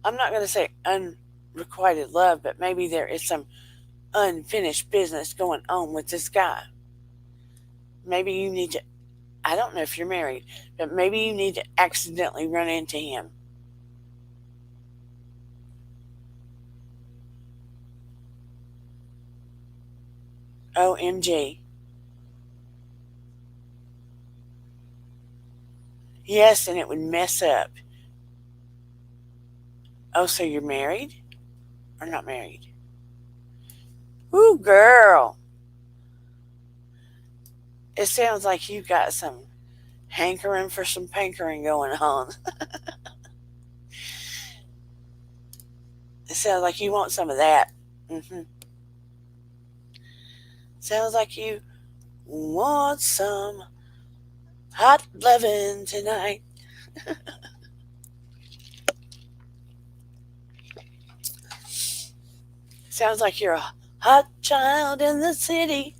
I'm not going to say unrequited love, but maybe there is some unfinished business going on with this guy. Maybe you need to, I don't know if you're married, but maybe you need to accidentally run into him. OMG. Yes, and it would mess up. Oh, so you're married? Or not married? Ooh, girl. It sounds like you got some hankering for some pankering going on. It sounds like you want some of that. Sounds like you want some hot loving tonight. Sounds like you're a hot child in the city.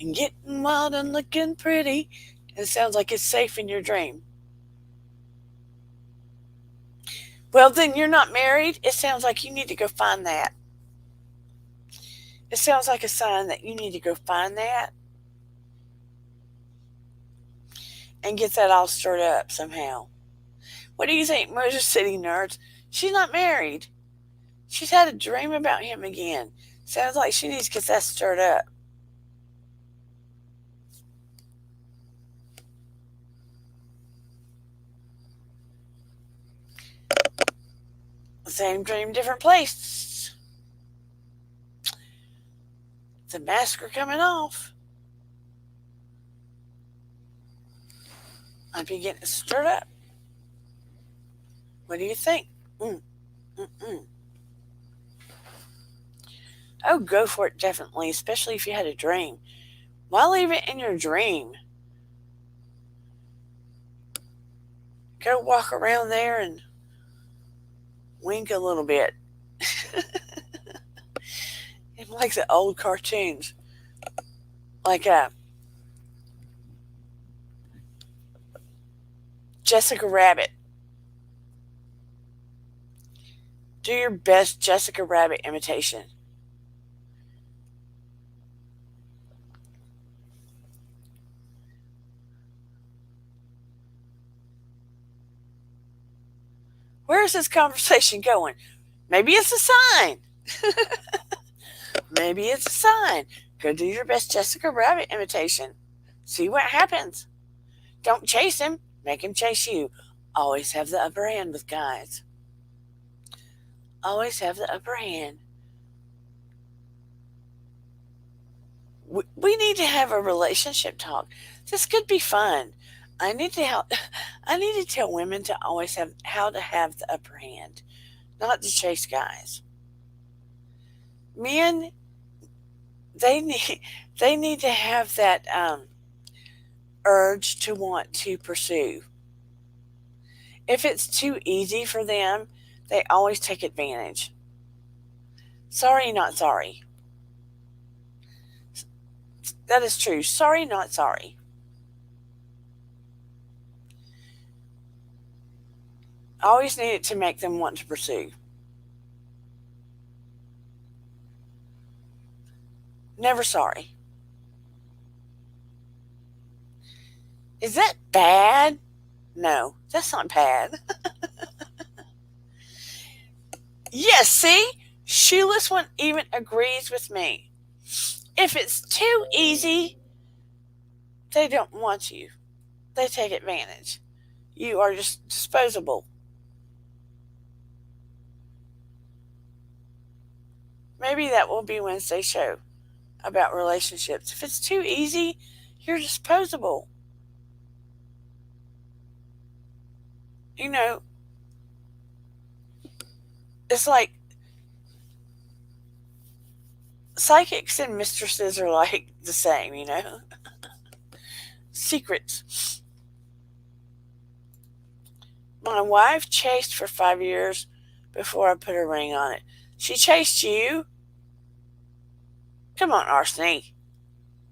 And getting wild and looking pretty. It sounds like it's safe in your dream. Well, then you're not married. It sounds like you need to go find that. It sounds like a sign that you need to go find that and get that all stirred up somehow. What do you think, Motor City Nerds? She's not married. She's had a dream about him again. Sounds like she needs to get that stirred up. Same dream, different place. The mask are coming off. I'd be getting stirred up. What do you think? Mm, mm. Oh, go for it, definitely, especially if you had a dream. Why leave it in your dream? Go walk around there and wink a little bit. Like the old cartoons. Like Jessica Rabbit. Do your best Jessica Rabbit imitation. Where is this conversation going? Maybe it's a sign. Maybe it's a sign. Go do your best Jessica Rabbit imitation. See what happens. Don't chase him. Make him chase you. Always have the upper hand with guys. Always have the upper hand. We need to have a relationship talk. This could be fun. I need to tell women to always have how to have the upper hand, not to chase guys. Men, they need to have that urge to want to pursue. If it's too easy for them, they always take advantage. Sorry, not sorry. That is true. Sorry, not sorry. Always need it to make them want to pursue. Never sorry. Is that bad? No, that's not bad. Yes, see? Shoeless one even agrees with me. If it's too easy, they don't want you. They take advantage. You are just disposable. Maybe that will be Wednesday's show about relationships. If it's too easy, you're disposable. You know, it's like psychics and mistresses are like the same, you know? Secrets. My wife chased for 5 years before I put a ring on it. She chased you? Come on, Arsene.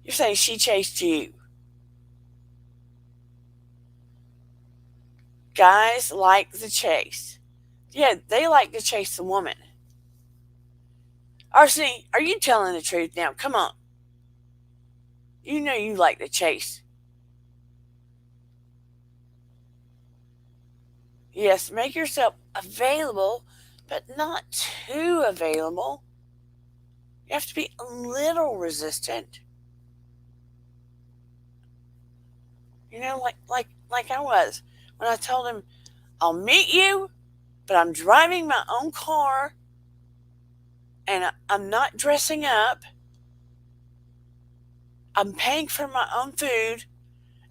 You're saying she chased you. Guys like the chase. Yeah, they like to chase the woman. Arsene, are you telling the truth now? Come on. You know you like to chase. Yes, make yourself available, but not too available. You have to be a little resistant. You know, like I was when I told him, I'll meet you, but I'm driving my own car and I'm not dressing up. I'm paying for my own food,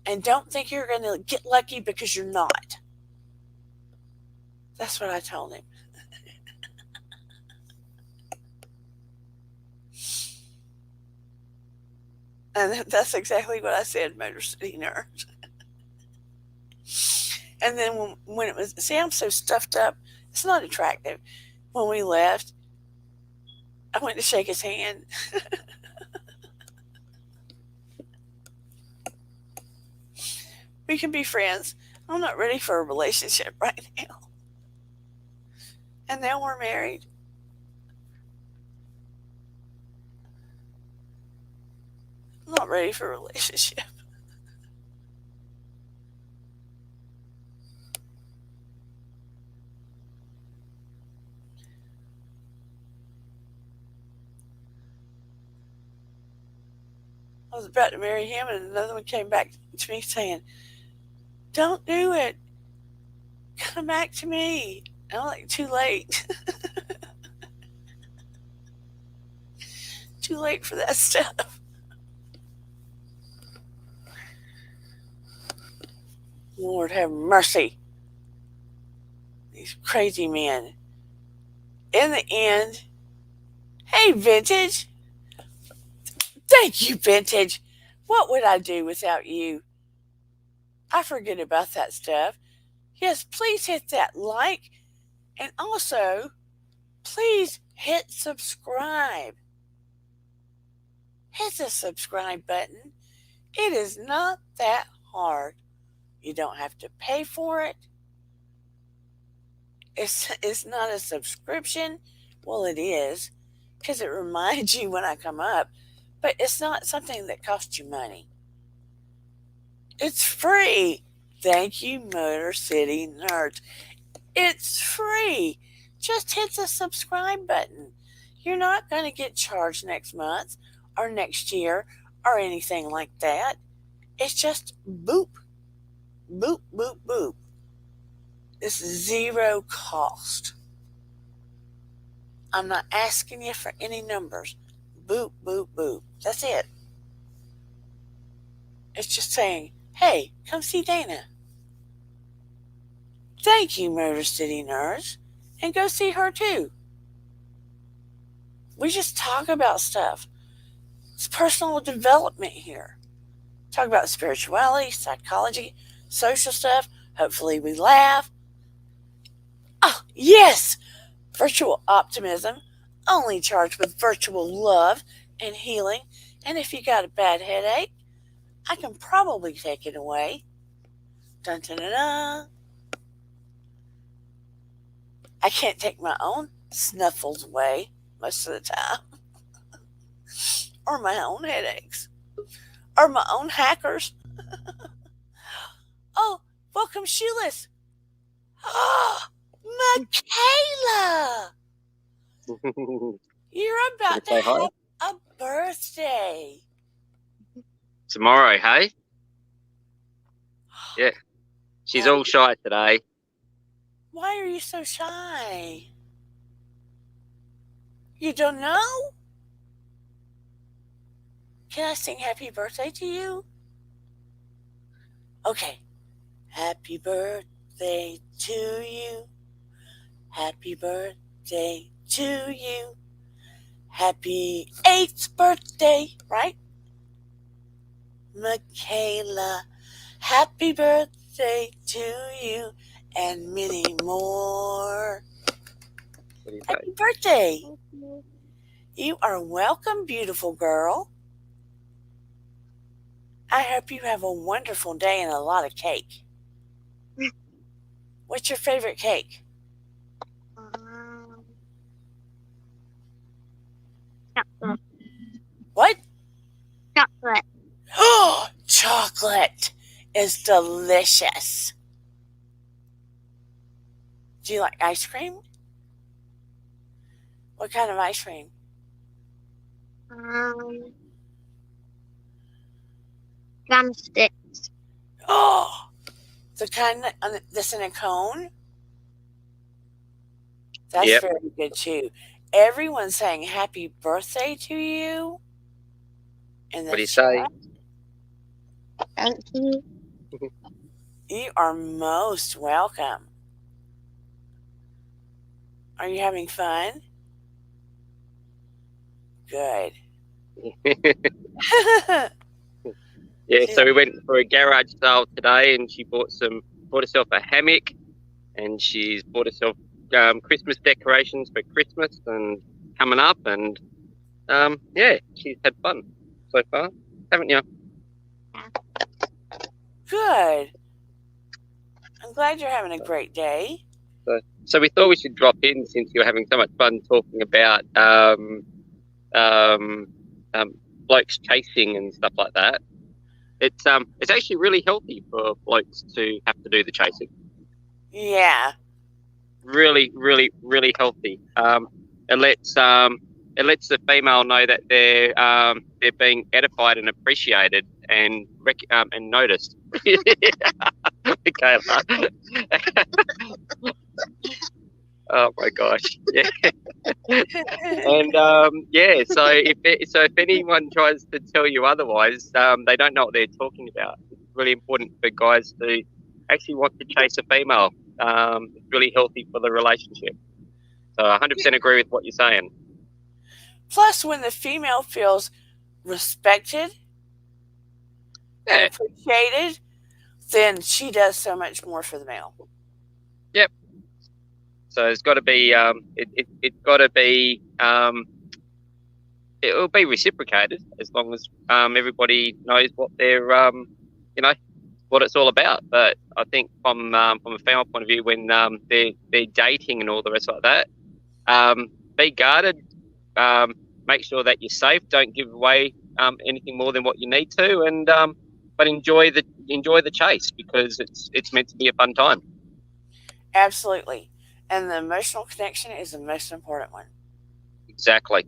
and don't think you're going to get lucky because you're not. That's what I told him. And that's exactly what I said, Motor City Nerds. And then when it was, see, I'm so stuffed up, it's not attractive. When we left, I went to shake his hand. We can be friends. I'm not ready for a relationship right now. And now we're married. I'm not ready for a relationship. I was about to marry him, and another one came back to me saying, don't do it. Come back to me. I'm like, too late. Too late for that stuff. Lord have mercy. These crazy men. In the end, hey, Vintage. Thank you, Vintage. What would I do without you? I forget about that stuff. Yes, please hit that like and also please hit subscribe. Hit the subscribe button. It is not that hard. You don't have to pay for it. It's not a subscription. Well, it is because it reminds you when I come up, but it's not something that costs you money. It's free. Thank you, Motor City Nerds. It's free. Just hit the subscribe button. You're not going to get charged next month or next year or anything like that. It's just boop, boop, boop, boop. It's zero cost. I'm not asking you for any numbers. Boop, boop, boop. That's it. It's just saying, hey, come see Dana. Thank you, Motor City Nerds. And go see her too. We just talk about stuff. It's personal development here. Talk about spirituality, psychology, social stuff. Hopefully we laugh. Oh, yes! Virtual optimism. Only charged with virtual love and healing. And if you got a bad headache, I can probably take it away. Dun dun dun dun. I can't take my own snuffles away most of the time. Or my own headaches. Or my own hackers. Oh, welcome, Shoeless. Oh, Michaela. You're about to have a birthday. Tomorrow, hey? Yeah. She's all shy today. Why are you so shy? You don't know? Can I sing happy birthday to you? Okay. Happy birthday to you. Happy birthday to you. Happy 8th birthday, right? Michaela, happy birthday to you and many more. Happy birthday. You are welcome, beautiful girl. I hope you have a wonderful day and a lot of cake. What's your favorite cake? Chocolate. What? Chocolate. Oh, chocolate is delicious. Do you like ice cream? What kind of ice cream? Drumsticks. Oh, the kind that's in a cone? That's very good too. Everyone's saying happy birthday to you. What do you say? Thank you. You are most welcome. Are you having fun? Good. Yeah, so we went for a garage sale today and she bought herself a hammock and she's bought herself Christmas decorations for Christmas and coming up and yeah, she's had fun so far, haven't you? Good. I'm glad you're having a great day. So we thought we should drop in since you're having so much fun talking about blokes chasing and stuff like that. It's actually really healthy for blokes to have to do the chasing. Yeah. Really, really, really healthy. It lets the female know that they're being edified and appreciated and noticed. Okay. Oh my gosh. Yeah. And if anyone tries to tell you otherwise, they don't know what they're talking about. It's really important for guys to actually want to chase a female. It's really healthy for the relationship. So 100% agree with what you're saying. Plus, when the female feels respected and Yeah. appreciated, then she does so much more for the male. Yep. So it's got to be it's got to be it will be reciprocated as long as everybody knows what they're what it's all about. But I think from a female point of view, when they're dating and all the rest like that, be guarded. Make sure that you're safe. Don't give away anything more than what you need to, and but enjoy the chase, because it's meant to be a fun time. Absolutely. And the emotional connection is the most important one. Exactly.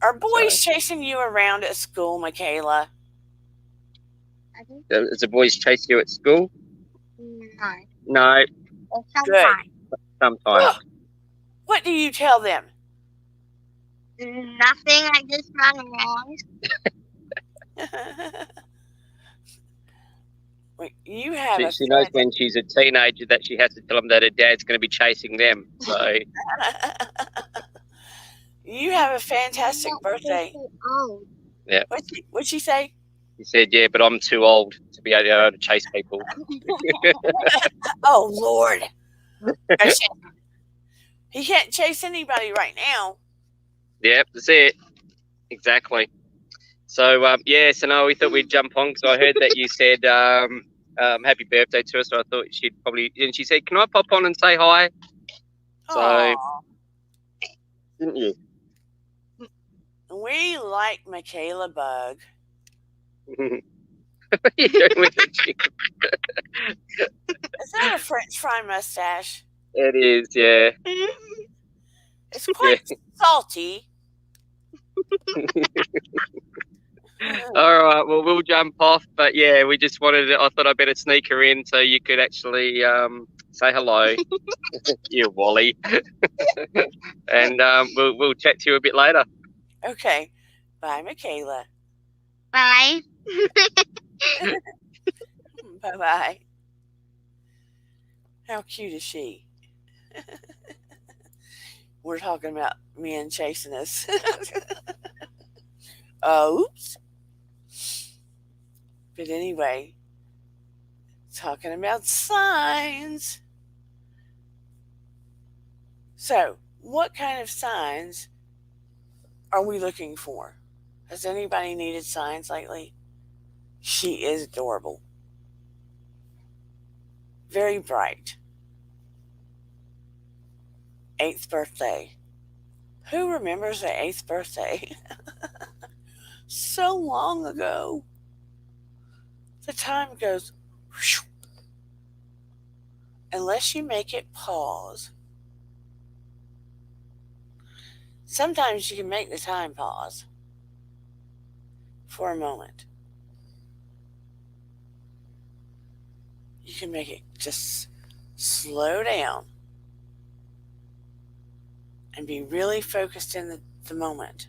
Are boys chasing you around at school, Michaela? Does the boys chase you at school? No. No, Sometimes. sometimes. What do you tell them? Nothing. I just run around. You have She knows when she's a teenager that she has to tell them that her dad's going to be chasing them. So you have a fantastic birthday. Oh. Yeah. What'd she say? he said, "Yeah, but I'm too old to be able to chase people." Oh Lord! He can't chase anybody right now. Yep, that's it. Exactly. So so no, we thought we'd jump on because I heard that you said happy birthday to us. So I thought she'd probably, and she said, "Can I pop on and say hi?" So Aw. didn't you? We like Michaela Bug. What are you doing with the chicken? Is that a French fry mustache? It is, yeah. It's quite salty. All right, well, we'll jump off, but yeah, we just wanted to, I thought I'd better sneak her in so you could actually say hello. You Wally. And we'll chat to you a bit later. Okay. Bye, Michaela. Bye. Bye-bye. How cute is she? We're talking about men chasing us. Oops. But anyway, talking about signs. So, what kind of signs are we looking for? Has anybody needed signs lately? She is adorable. Very bright. 8th birthday. Who remembers their 8th birthday? So long ago. The time goes whoosh, unless you make it pause. Sometimes you can make the time pause for a moment. You can make it just slow down and be really focused in the moment.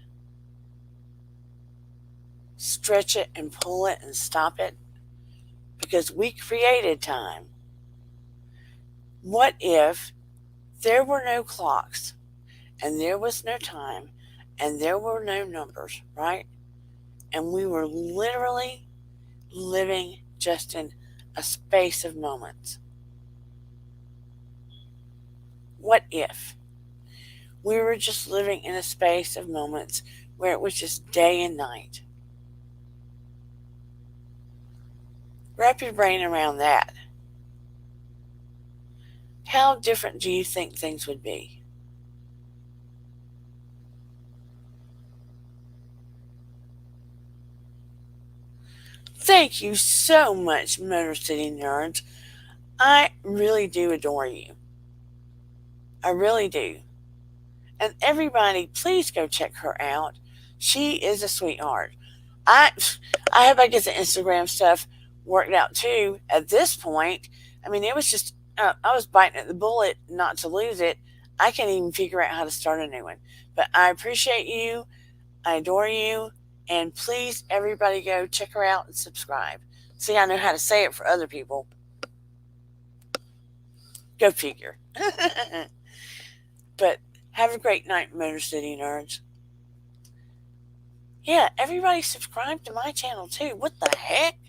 Stretch it and pull it and stop it, because we created time. What if there were no clocks and there was no time and there were no numbers, right? And we were literally living just in a space of moments. What if we were just living in a space of moments where it was just day and night? Wrap your brain around that. How different do you think things would be? Thank you so much, Motor City Nerds. I really do adore you. I really do. And everybody, please go check her out. She is a sweetheart. I hope I get the Instagram stuff worked out too at this point. I mean, it was just I was biting at the bullet not to lose it. I can't even figure out how to start a new one. But I appreciate you. I adore you. And please, everybody go check her out and subscribe. See, I know how to say it for other people. Go figure. But have a great night, Motor City Nerds. Yeah, everybody subscribe to my channel too. What the heck?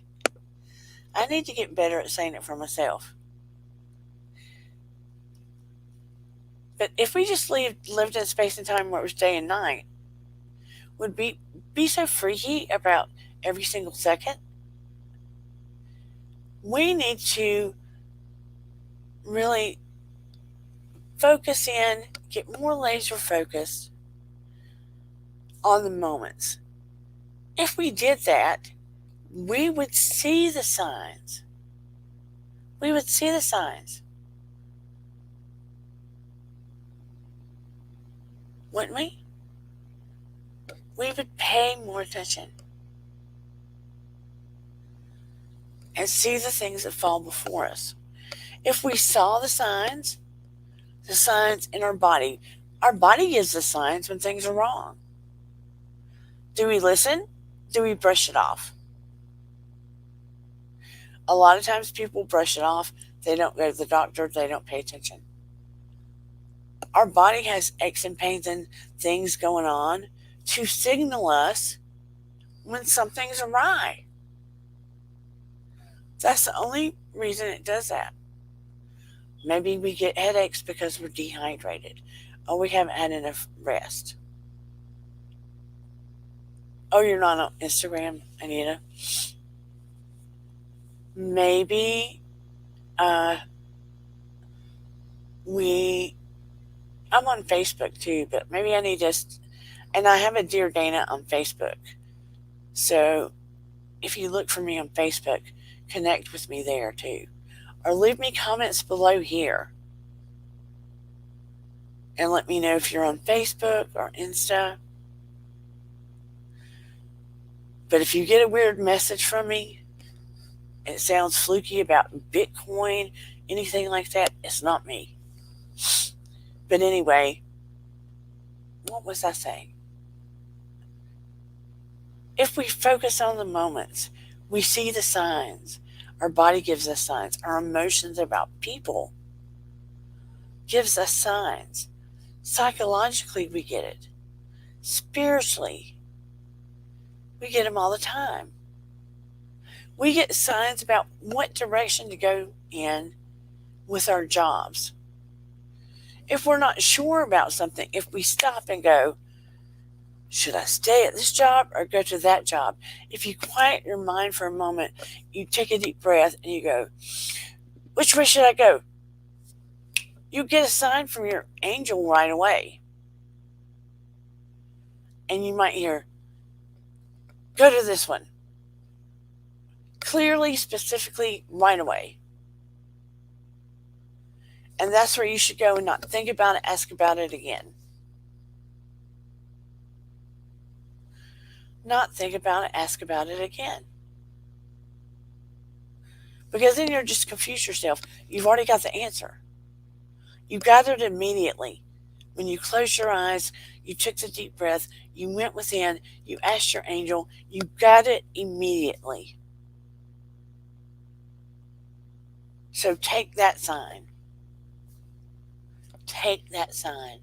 I need to get better at saying it for myself. But if we just lived in space and time where it was day and night, would be so freaky about every single second? We need to really focus in, get more laser focused on the moments. If we did that, we would see the signs. We would see the signs. Wouldn't we? We would pay more attention and see the things that fall before us. If we saw the signs in our body gives us signs when things are wrong. Do we listen? Do we brush it off? A lot of times people brush it off. They don't go to the doctor. They don't pay attention. Our body has aches and pains and things going on to signal us when something's awry. That's the only reason it does that. Maybe we get headaches because we're dehydrated or we haven't had enough rest. Oh, you're not on Instagram, Anita? Maybe I'm on Facebook too, but maybe I need and I have a Dear Dana on Facebook. So if you look for me on Facebook, connect with me there too. Or leave me comments below here. And let me know if you're on Facebook or Insta. But if you get a weird message from me, and it sounds fluky about Bitcoin, anything like that, it's not me. But anyway, what was I saying? If we focus on the moments, we see the signs. Our body gives us signs. Our emotions about people gives us signs. Psychologically, we get it. Spiritually, we get them all the time. We get signs about what direction to go in with our jobs. If we're not sure about something, if we stop and go, should I stay at this job or go to that job? If you quiet your mind for a moment, you take a deep breath and you go, which way should I go? You get a sign from your angel right away. And you might hear, go to this one. Clearly, specifically, right away. And that's where you should go and not think about it, ask about it again. Not think about it, ask about it again. Because then you're just confused yourself. You've already got the answer. You got it immediately. When you closed your eyes, you took the deep breath, you went within, you asked your angel, you got it immediately. So take that sign. Take that sign.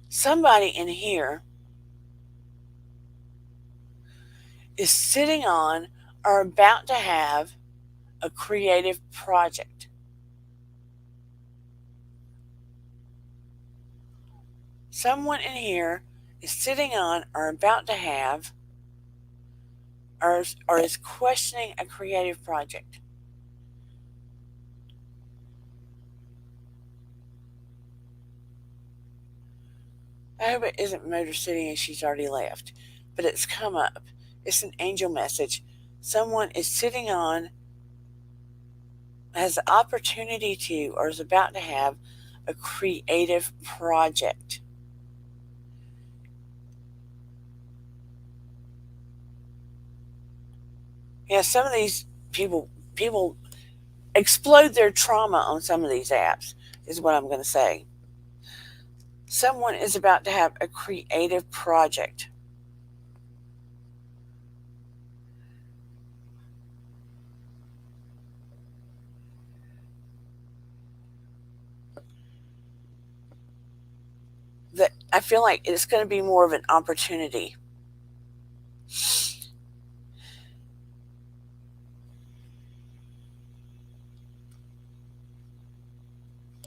Somebody in here is sitting on or about to have a creative project. Someone in here is sitting on or about to have or is questioning a creative project. I hope it isn't Motor City and she's already left, but it's come up. It's an angel message. Someone is sitting on has the opportunity to or is about to have a creative project. Yeah, some of these people explode their trauma on some of these apps, is what I'm going to say. Someone is about to have a creative project. That I feel like it's going to be more of an opportunity.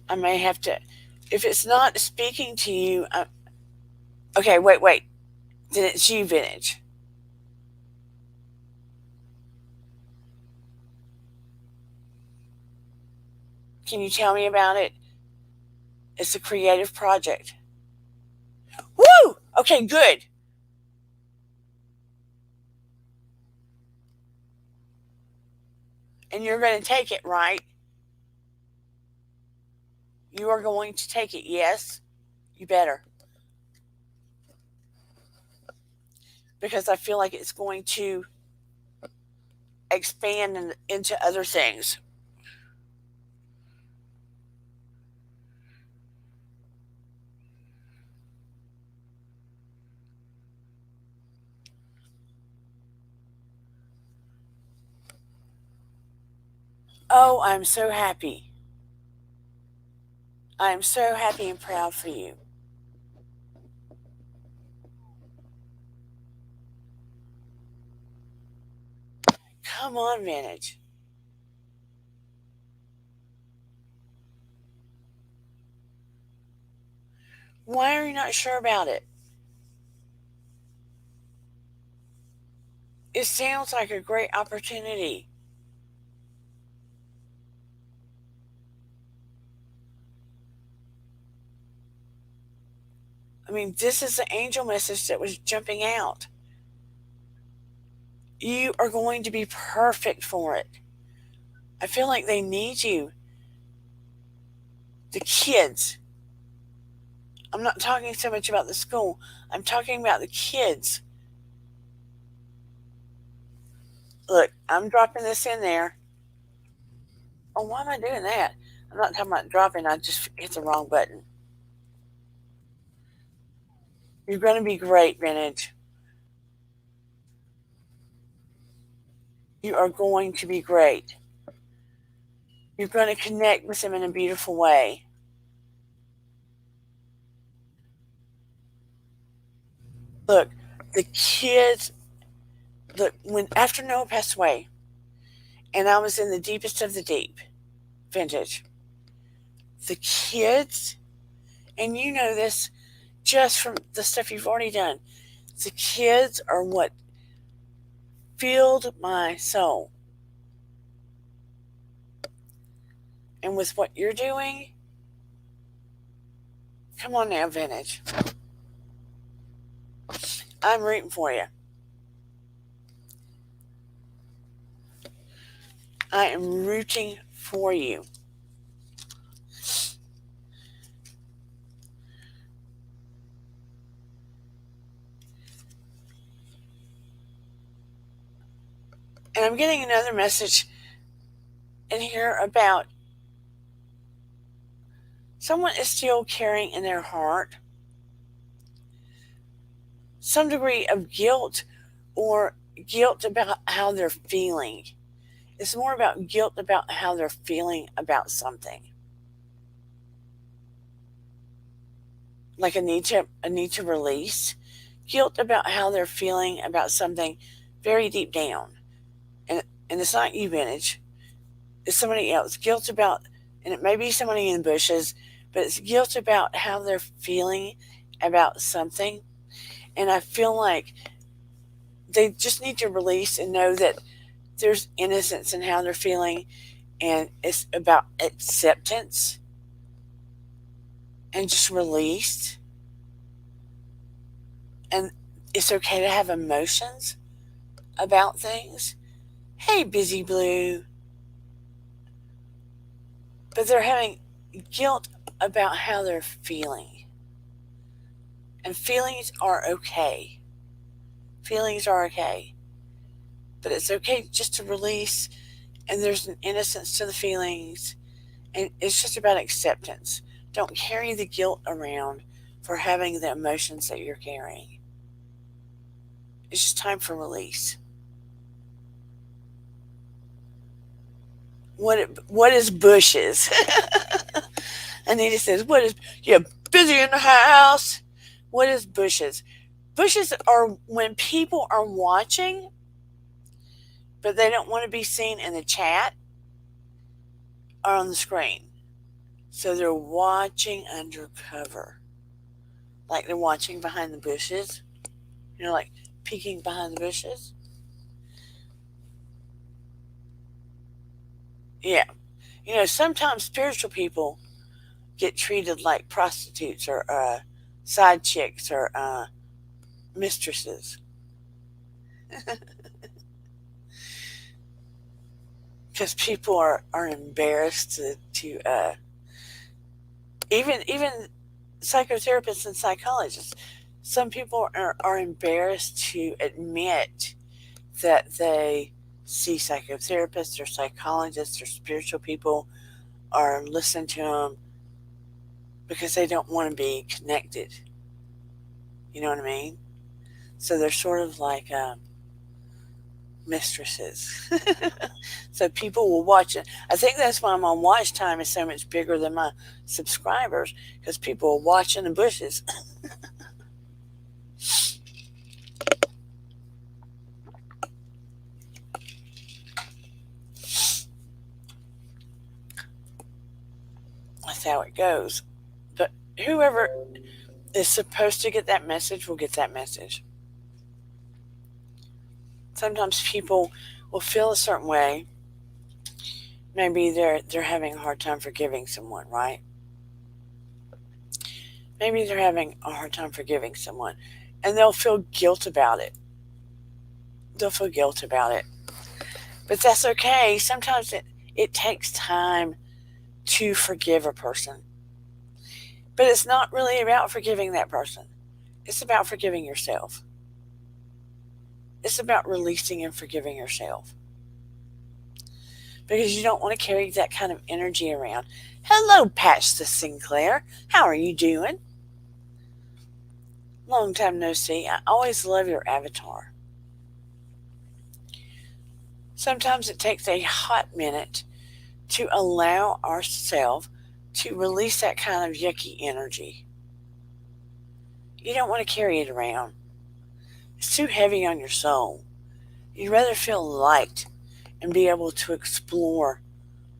I may have to, if it's not speaking to you, okay, wait. Then it's you, Vintage. Can you tell me about it? It's a creative project. Woo! Okay, good. And you're going to take it, right? You are going to take it, yes? You better. Because I feel like it's going to expand into other things. Oh, I'm so happy. I am so happy and proud for you. Come on, Vintage. Why are you not sure about it? It sounds like a great opportunity. I mean, this is the angel message that was jumping out. You are going to be perfect for it. I feel like they need you. The kids. I'm not talking so much about the school. I'm talking about the kids. Look, I'm dropping this in there. Oh, why am I doing that? I'm not talking about dropping. I just hit the wrong button. You're going to be great, Vintage. You are going to be great. You're going to connect with them in a beautiful way. Look, the kids, look, when after Noah passed away, and I was in the deepest of the deep, Vintage, the kids, and you know this just from the stuff you've already done, the kids are what filled my soul. And with what you're doing, come on now, Vintage. I'm rooting for you. I am rooting for you. And I'm getting another message in here about someone is still carrying in their heart some degree of guilt or guilt about how they're feeling. It's more about guilt about how they're feeling about something. Like a need to release. Guilt about how they're feeling about something very deep down. And it's not you, Vintage. It's somebody else. Guilt about, and it may be somebody in the bushes, but it's guilt about how they're feeling about something. And I feel like they just need to release and know that there's innocence in how they're feeling, and it's about acceptance and just release. And it's okay to have emotions about things. Hey, Busy Blue. but they're having guilt about how they're feeling. And feelings are okay. Feelings are okay. But it's okay just to release, and there's an innocence to the feelings, and it's just about acceptance. Don't carry the guilt around for having the emotions that you're carrying. It's just time for release. What is bushes? Anita says, "What is you're busy in the house? What is bushes?" Bushes are when people are watching, but they don't want to be seen in the chat or on the screen. So they're watching undercover. Like they're watching behind the bushes. Like peeking behind the bushes. Yeah. Sometimes spiritual people get treated like prostitutes or side chicks or mistresses. Because people are embarrassed to even psychotherapists and psychologists. Some people are embarrassed to admit that they see psychotherapists or psychologists or spiritual people or listen to them because they don't want to be connected. You know what I mean? So they're sort of like mistresses. So people will watch it. I think that's why my watch time is so much bigger than my subscribers, because people are watching the bushes. That's how it goes. But whoever is supposed to get that message will get that message. Sometimes people will feel a certain way. Maybe they're having a hard time forgiving someone, right? Maybe they're having a hard time forgiving someone, and they'll feel guilt about it. They'll feel guilt about it. But that's okay. Sometimes it takes time to forgive a person. But it's not really about forgiving that person. It's about forgiving yourself. It's about releasing and forgiving yourself. Because you don't want to carry that kind of energy around. Hello, Patch the Sinclair. How are you doing? Long time no see. I always love your avatar. Sometimes it takes a hot minute to allow ourselves to release that kind of yucky energy. You don't want to carry it around. It's too heavy on your soul. You'd rather feel light and be able to explore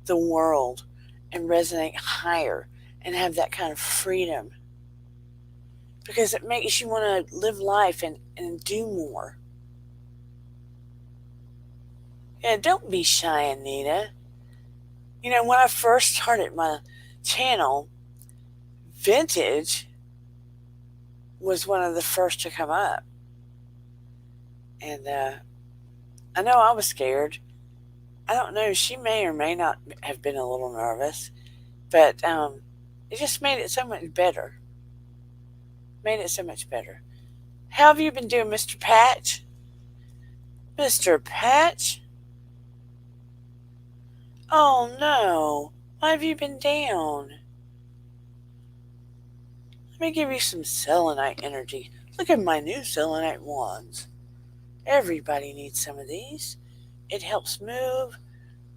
the world and resonate higher and have that kind of freedom. Because it makes you want to live life and do more. Yeah, don't be shy, Anita. When I first started my channel, vintage was one of the first to come up. And I know I was scared. I don't know, she may or may not have been a little nervous, but it just made it so much better. How have you been doing, Mr. Patch? Mr. Patch? Oh no, why have you been down? Let me give you some selenite energy. Look at my new selenite wands. Everybody needs some of these. It helps move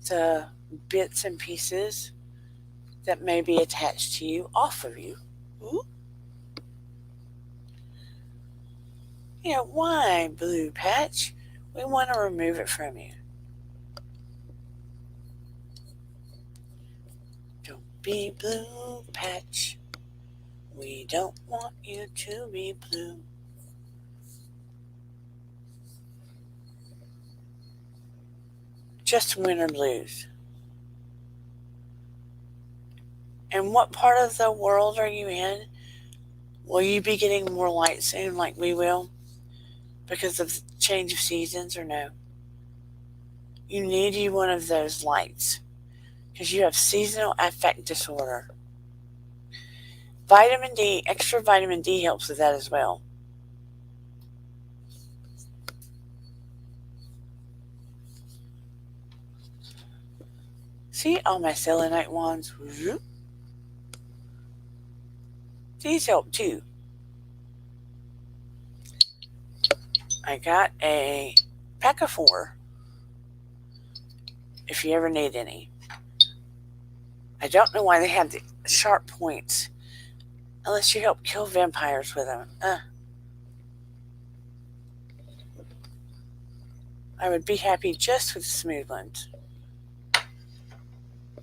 the bits and pieces that may be attached to you off of you. Ooh. Why, Blue Patch? We want to remove it from you. Don't be blue, Patch. We don't want you to be blue. Just winter blues. And what part of the world are you in? Will you be getting more light soon like we will? Because of the change of seasons or no? You need one of those lights. because you have seasonal affect disorder. Vitamin D, extra vitamin D helps with that as well. See all my selenite wands? These help too. I got a pack of 4 if you ever need any. I don't know why they have the sharp points unless you help kill vampires with them. I would be happy just with the smooth ones.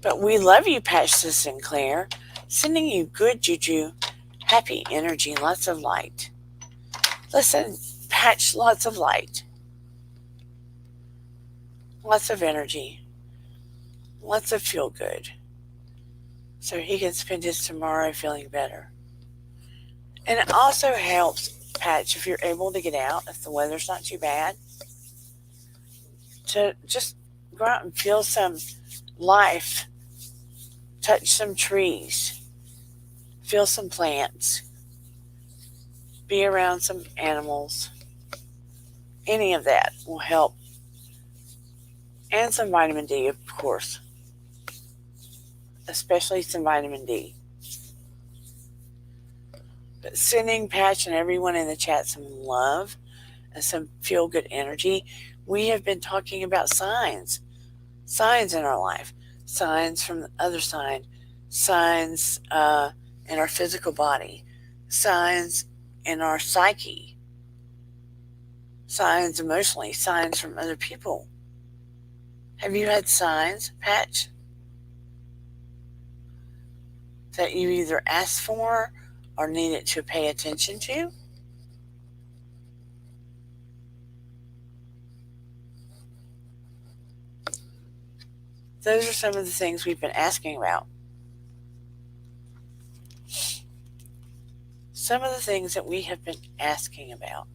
But we love you, Patch Sinclair. Sending you good juju, happy energy, lots of light. Listen, Patch, lots of light. Lots of energy. Lots of feel good. So he can spend his tomorrow feeling better. And it also helps, Patch, if you're able to get out, if the weather's not too bad, to just go out and feel some life, touch some trees, feel some plants, be around some animals. Any of that will help. And some vitamin D, of course. Especially some vitamin D. But sending Patch and everyone in the chat some love and some feel-good energy. We have been talking about signs in our life, signs from the other side, signs in our physical body, signs in our psyche, signs emotionally, signs from other people. Have you had signs, Patch, that you either asked for or needed to pay attention to? Those are some of the things we've been asking about. Some of the things that we have been asking about.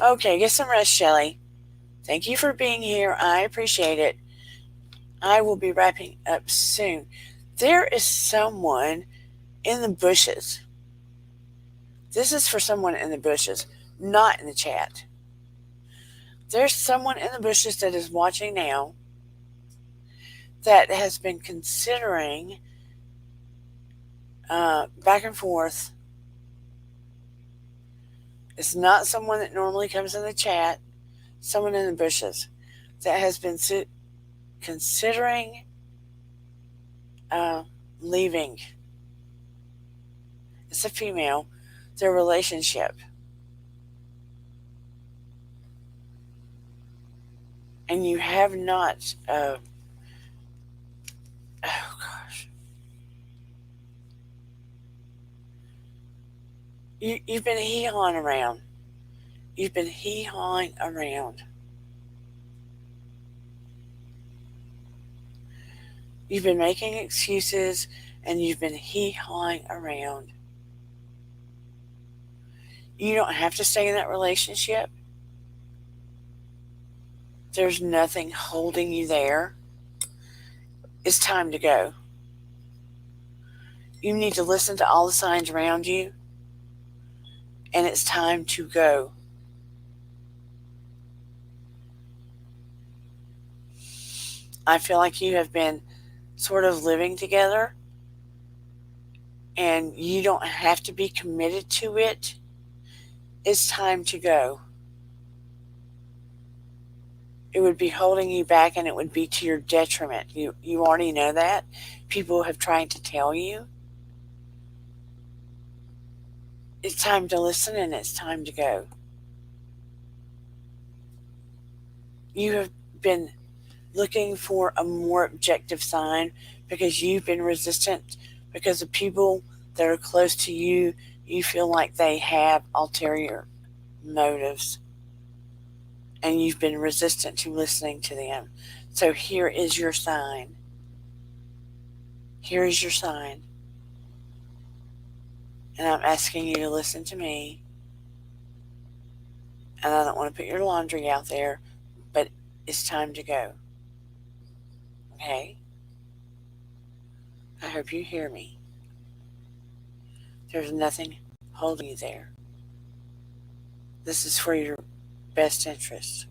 Okay, get some rest, Shelley. Thank you for being here. I appreciate it. I will be wrapping up soon. There is someone in the bushes. This is for someone in the bushes, not in the chat. There's someone in the bushes that is watching now that has been considering back and forth. It's not someone that normally comes in the chat. Someone in the bushes that has been considering leaving. It's a female. Their relationship. And you have not... oh, gosh. You've been hee-hawing around. You've been hee-hawing around. You've been making excuses and you've been hee-hawing around. You don't have to stay in that relationship. There's nothing holding you there. It's time to go. You need to listen to all the signs around you. And it's time to go. I feel like you have been sort of living together and you don't have to be committed to it. It's time to go. It would be holding you back and it would be to your detriment. You already know that. People have tried to tell you. It's time to listen and it's time to go. You have been looking for a more objective sign because you've been resistant because the people that are close to you, you feel like they have ulterior motives. and you've been resistant to listening to them. So here is your sign. Here is your sign. And I'm asking you to listen to me. And I don't want to put your laundry out there, but it's time to go. Okay? I hope you hear me. There's nothing holding you there. This is for your best interest.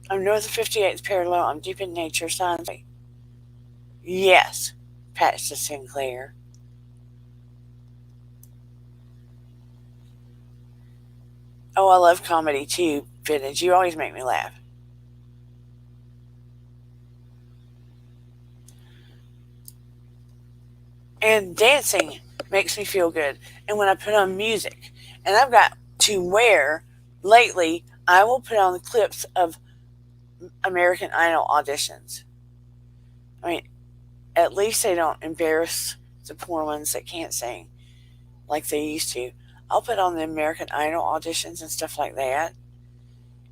I'm north of 58th parallel. I'm deep in nature. Signs. Yes, Patsy Sinclair. Oh, I love comedy too, Vintage. You always make me laugh. And dancing makes me feel good. And when I put on music, and I've got to wear, lately, I will put on the clips of American Idol auditions. I mean, at least they don't embarrass the poor ones that can't sing like they used to. I'll put on the American Idol auditions and stuff like that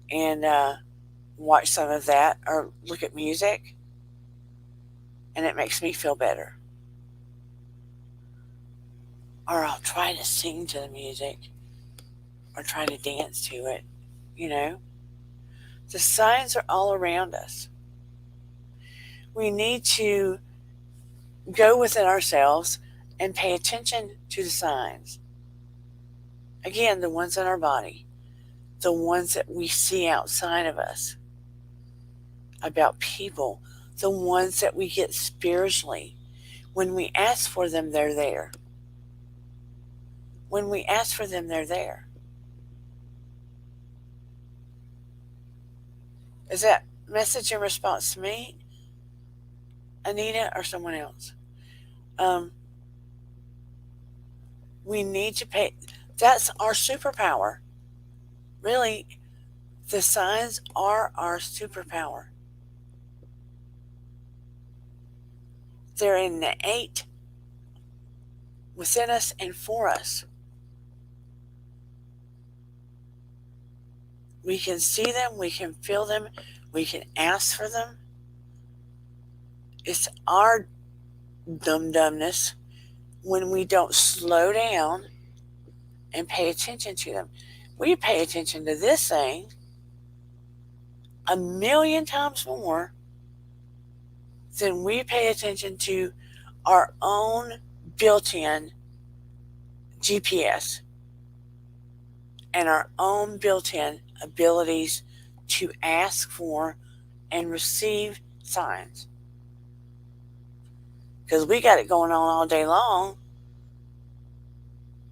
and watch some of that or look at music, and it makes me feel better. Or I'll try to sing to the music or try to dance to it, you know. The signs are all around us. We need to go within ourselves and pay attention to the signs. Again, the ones in our body, the ones that we see outside of us, about people, the ones that we get spiritually. When we ask for them, they're there. When we ask for them, they're there. Is that message in response to me, Anita, or someone else? We need to pay. That's our superpower. Really, the signs are our superpower. They're innate within us and for us. We can see them, we can feel them, we can ask for them. It's our dumbness when we don't slow down and pay attention to them. We pay attention to this thing 1,000,000 times more than we pay attention to our own built-in GPS and our own built-in abilities to ask for and receive signs. Because we got it going on all day long.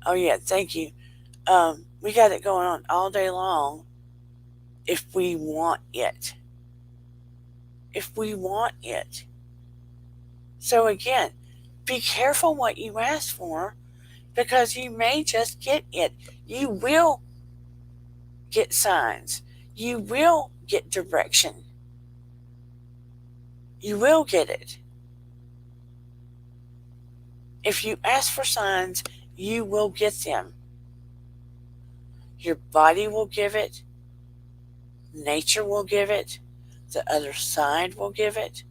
Oh yeah, thank you. We got it going on all day long if we want it. If we want it. So again, be careful what you ask for, because you may just get it. You will get signs. You will get direction. You will get it. If you ask for signs, you will get them. Your body will give it. Nature will give it. The other side will give it.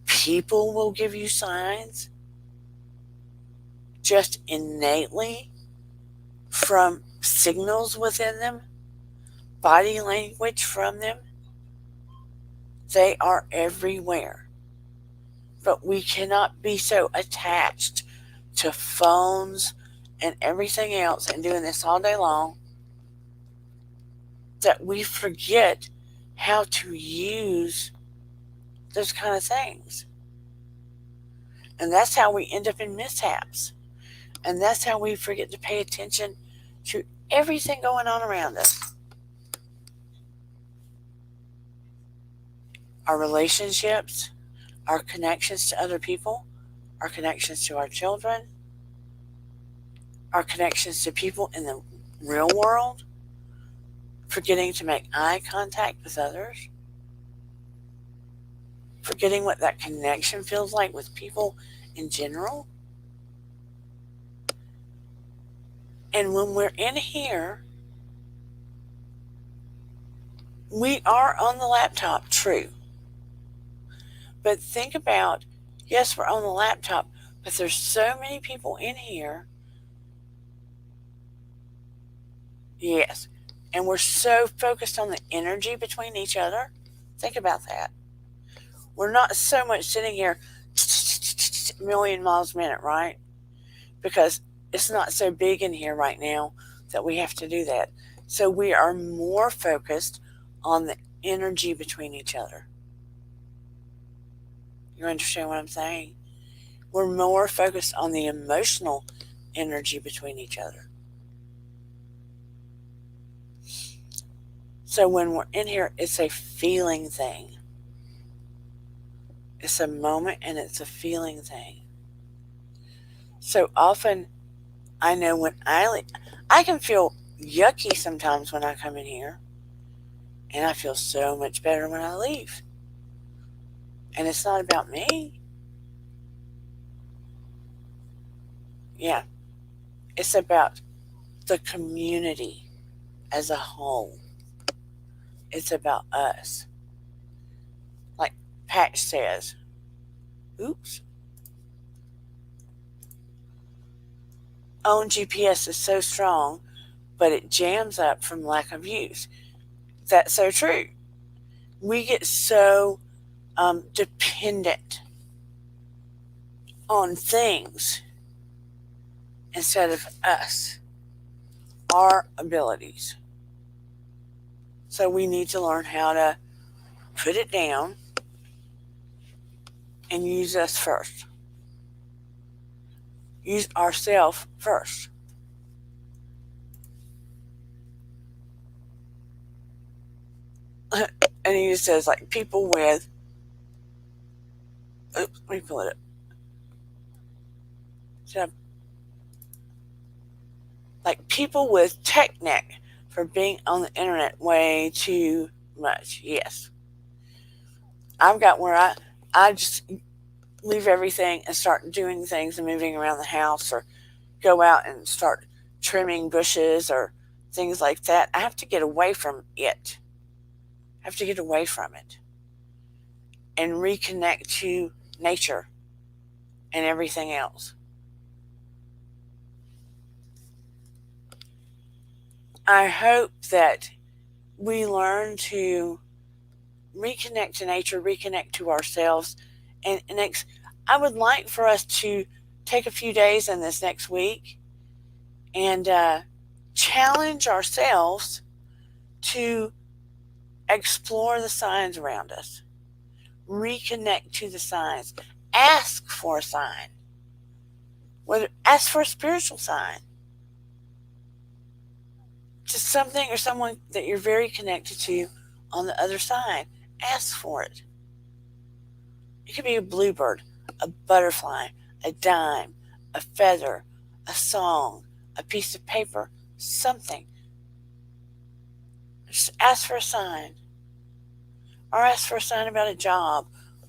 People will give you signs just innately from signals within them, body language from them. They are everywhere. But we cannot be so attached to phones and everything else and doing this all day long that we forget how to use those kind of things. And that's how we end up in mishaps. And that's how we forget to pay attention to everything going on around us. Our relationships, our connections to other people, our connections to our children, our connections to people in the real world, forgetting to make eye contact with others. forgetting what that connection feels like with people in general. And when we're in here, we are on the laptop, true. But think about, yes, we're on the laptop, but there's so many people in here. Yes. And we're so focused on the energy between each other. Think about that. We're not so much sitting here a million miles a minute, right? Because it's not so big in here right now that we have to do that. So we are more focused on the energy between each other. You understand what I'm saying? We're more focused on the emotional energy between each other. So when we're in here, it's a feeling thing. It's a moment and it's a feeling thing. So often, I know when I can feel yucky sometimes when I come in here, and I feel so much better when I leave. And it's not about me. Yeah, it's about the community as a whole. It's about us. Like Patch says, oops. Own GPS is so strong, but it jams up from lack of use. That's so true. We get so dependent on things instead of us, our abilities. So we need to learn how to put it down and use us first. Use ourselves first. And he says, like, people with, oops, let me pull it up. Like, people with tech neck for being on the internet way too much. Yes. I've got where I just leave everything and start doing things and moving around the house, or go out and start trimming bushes or things like that. I have to get away from it. I have to get away from it and reconnect to nature and everything else. I hope that we learn to reconnect to nature, reconnect to ourselves. And next, I would like for us to take a few days in this next week and challenge ourselves to explore the signs around us, reconnect to the signs, ask for a sign, ask for a spiritual sign, just something or someone that you're very connected to on the other side. Ask for it. It could be a bluebird, a butterfly, a dime, a feather, a song, a piece of paper, something. Just ask for a sign. Or ask for a sign about a job,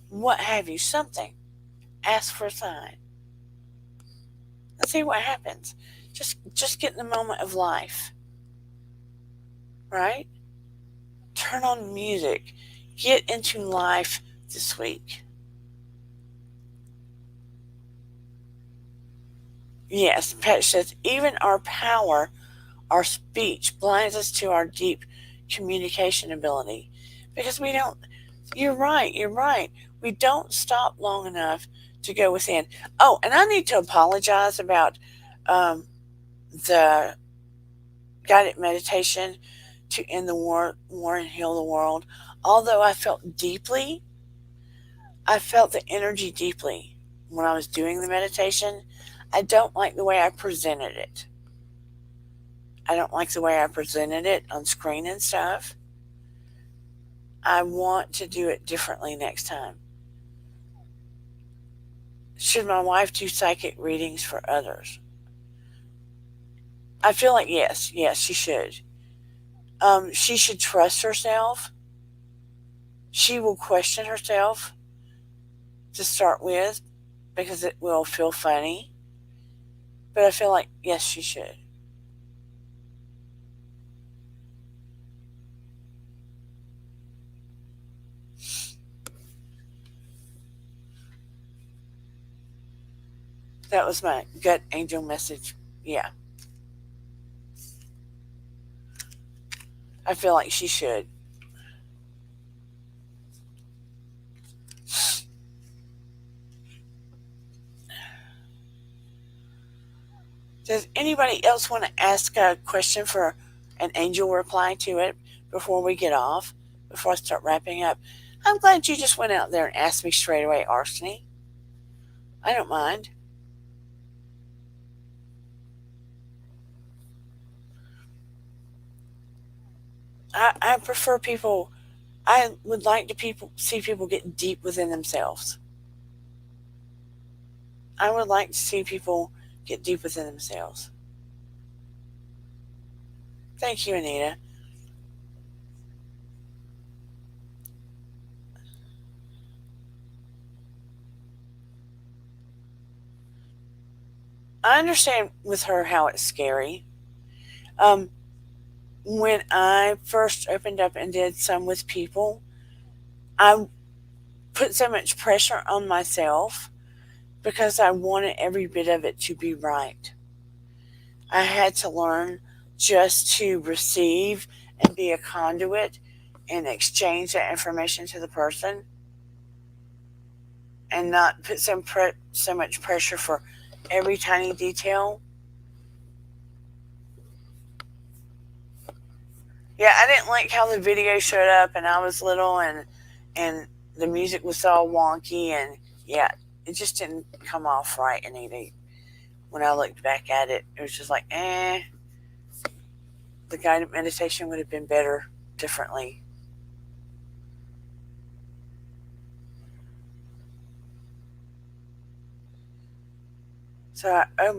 what have you, something. Ask for a sign. Let's see what happens. Just get in the moment of life. Right? Turn on music. Get into life this week. Yes, Pat says, even our power, our speech, blinds us to our deep communication ability. Because we don't, you're right. We don't stop long enough to go within. Oh, and I need to apologize about the guided meditation to end the war and heal the world. Although I felt the energy deeply when I was doing the meditation, I don't like the way I presented it. I don't like the way I presented it on screen and stuff. I want to do it differently next time. Should my wife do psychic readings for others? I feel like yes, she should. She should trust herself. She will question herself to start with because it will feel funny. But I feel like, yes, she should. That was my gut angel message. Yeah. I feel like she should. Does anybody else want to ask a question for an angel reply to it before we get off? Before I start wrapping up? I'm glad you just went out there and asked me straight away, Arseny. I don't mind. I prefer people. I would like to see people get deep within themselves. I would like to see people get deep within themselves. Thank you, Anita. I understand with her how it's scary. When I first opened up and did some with people, I put so much pressure on myself because I wanted every bit of it to be right. I had to learn just to receive and be a conduit and exchange that information to the person and not put so much pressure for every tiny detail. Yeah, I didn't like how the video showed up and I was little and the music was all wonky and yeah, it just didn't come off right. And when I looked back at it, it was just like, the guided meditation would have been better differently. So I owe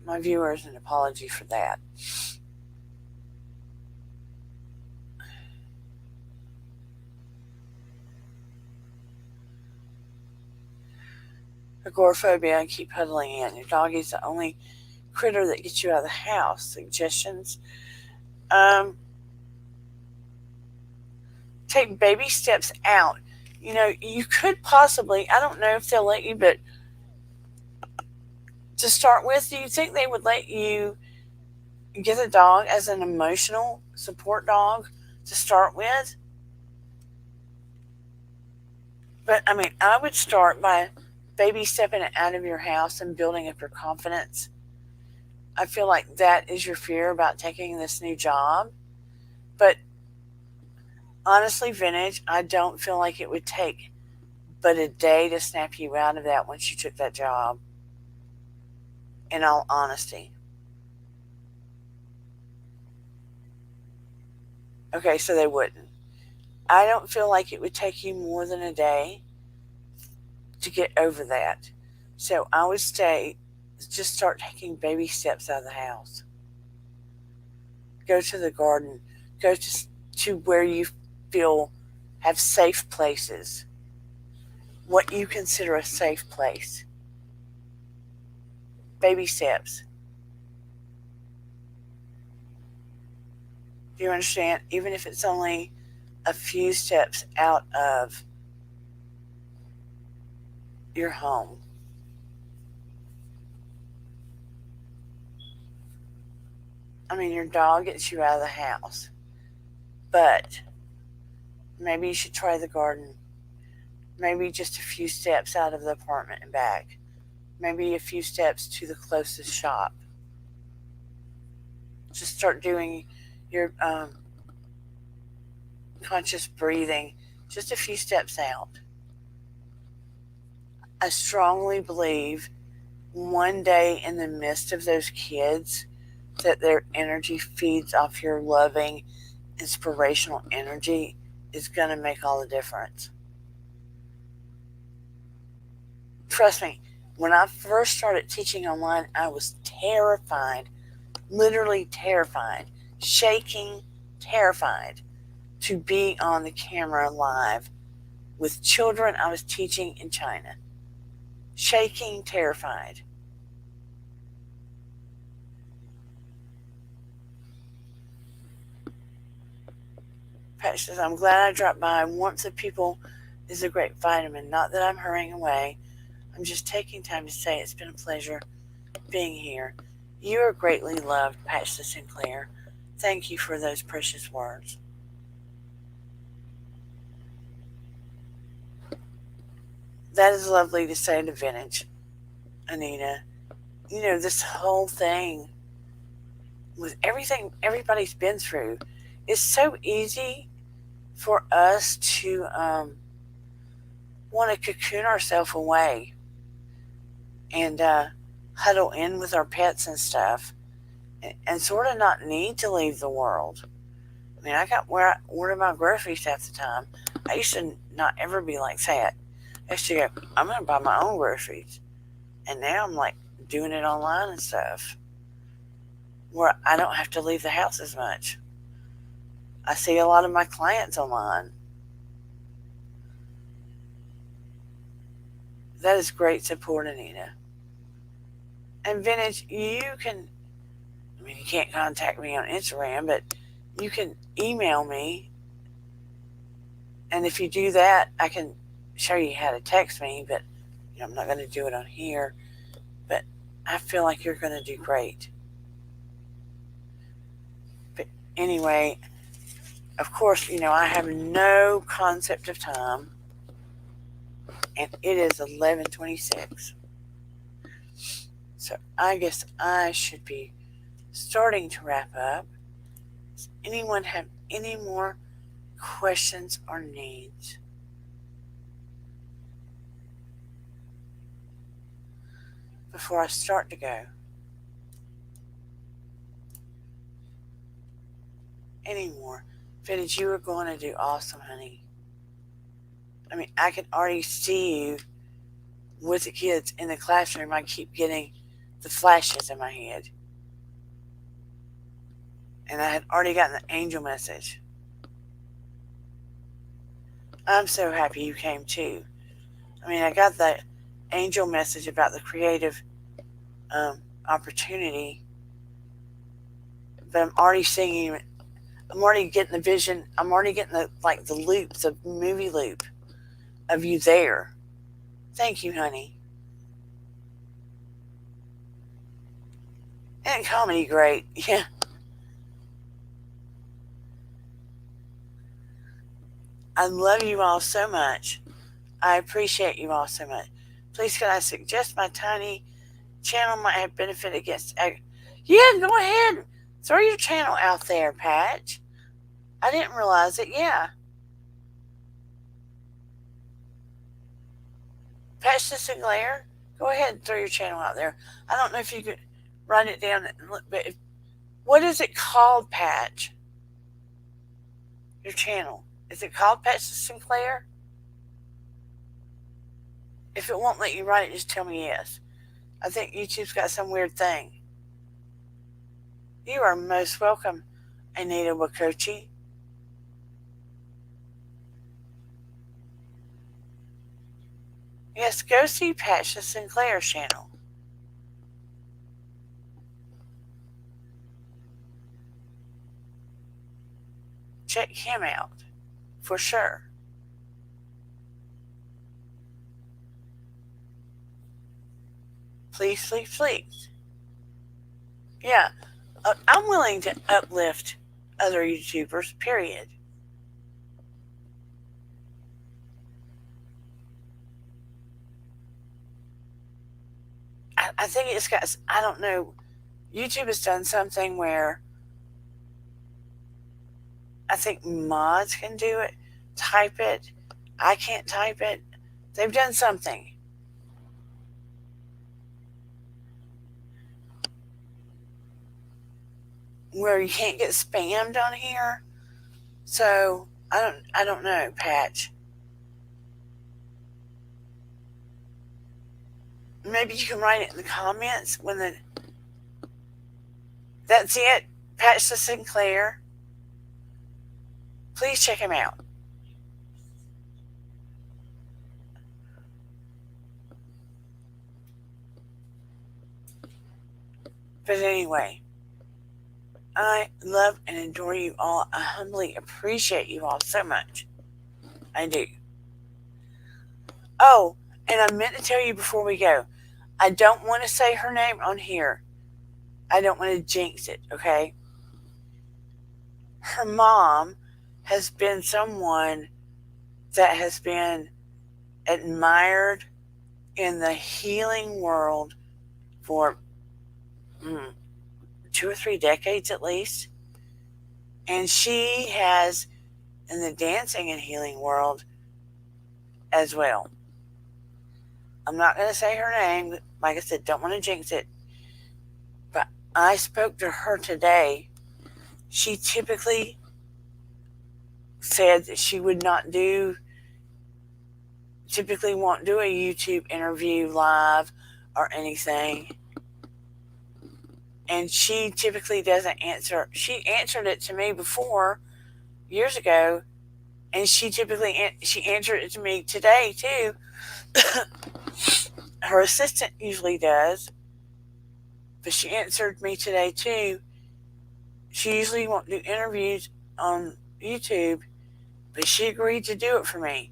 my viewers an apology for that. Agoraphobia, I keep huddling in. Your doggy's the only critter that gets you out of the house. Suggestions? Take baby steps out. You could possibly, I don't know if they'll let you, but to start with, do you think they would let you get a dog as an emotional support dog to start with? But I would start by baby stepping it out of your house and building up your confidence. I feel like that is your fear about taking this new job. But honestly, Vintage, I don't feel like it would take but a day to snap you out of that once you took that job. In all honesty. Okay, so they wouldn't. I don't feel like it would take you more than a day to get over that. So I would say, just start taking baby steps out of the house. Go to the garden. Go to where you feel have safe places. What you consider a safe place. Baby steps. Do you understand? Even if it's only a few steps out of your home. Your dog gets you out of the house. But maybe you should try the garden. Maybe just a few steps out of the apartment and back. Maybe a few steps to the closest shop. Just start doing your conscious breathing just a few steps out. I strongly believe one day in the midst of those kids that their energy feeds off your loving, inspirational energy is going to make all the difference. Trust me, when I first started teaching online, I was terrified, literally terrified, shaking, terrified to be on the camera live with children I was teaching in China. shaking, terrified. Patch says, I'm glad I dropped by. Warmth of people is a great vitamin. Not that I'm hurrying away. I'm just taking time to say it's been a pleasure being here. You are greatly loved, Patch the Sinclair. Thank you for those precious words. That is lovely to say to Vintage, Anita. You know, this whole thing with everything everybody's been through, it's so easy for us to want to cocoon ourselves away and huddle in with our pets and stuff and sort of not need to leave the world. I mean, I got where I order my groceries half the time. I used to not ever be like that. I used to go, I'm going to buy my own groceries. And now I'm like doing it online and stuff where I don't have to leave the house as much. I see a lot of my clients online. That is great support, Anita. And Vintage, you can, I mean, you can't contact me on Instagram, but you can email me. And if you do that, I can show you how to text me, but you know, I'm not going to do it on here. But I feel like you're going to do great. But anyway, of course, you know, I have no concept of time. And it is 11:26. So I guess I should be starting to wrap up. Does anyone have any more questions or needs? Before I start to go. Any more? Vintage, you are going to do awesome, honey. I mean, I can already see you with the kids in the classroom. I keep getting the flashes in my head. And I had already gotten the angel message. I'm so happy you came too. I mean, I got the angel message about the creative opportunity, but I'm already seeing you. I'm already getting the vision. I'm already getting the loop, the movie loop of you there. Thank you, honey. And comedy, great. Yeah. I love you all so much. I appreciate you all so much. Please, can I suggest my tiny channel might have benefit against... Yeah, go ahead. Throw your channel out there, Patch. I didn't realize it. Yeah. Patch the Sinclair, go ahead and throw your channel out there. I don't know if you could write it down and look, but what is it called, Patch? Your channel. Is it called Patch the Sinclair? If it won't let you write it, just tell me yes. I think YouTube's got some weird thing. You are most welcome, Anita Wakochi. Yes, go see Patch the Sinclair channel. Check him out, for sure. Please, please, please. Yeah, I'm willing to uplift other YouTubers, period. I think it's got, I don't know, YouTube has done something where I think mods can do it, type it. I can't type it. They've done something. Where you can't get spammed on here. So I don't know, Patch. Maybe you can write it in the comments when the... That's it. Patch the Sinclair. Please check him out. But anyway, I love and adore you all. I humbly appreciate you all so much. I do. Oh, and I meant to tell you before we go, I don't want to say her name on here. I don't want to jinx it, okay? Her mom has been someone that has been admired in the healing world for 2 or 3 decades at least. And she has in the dancing and healing world as well. I'm not going to say her name. Like I said, don't want to jinx it. But I spoke to her today. She typically said that she would not do, typically won't do a YouTube interview live or anything. And she typically doesn't answer. She answered it to me before, years ago, and she answered it to me today too. Her assistant usually does, but she answered me today too. She usually won't do interviews on YouTube, but she agreed to do it for me.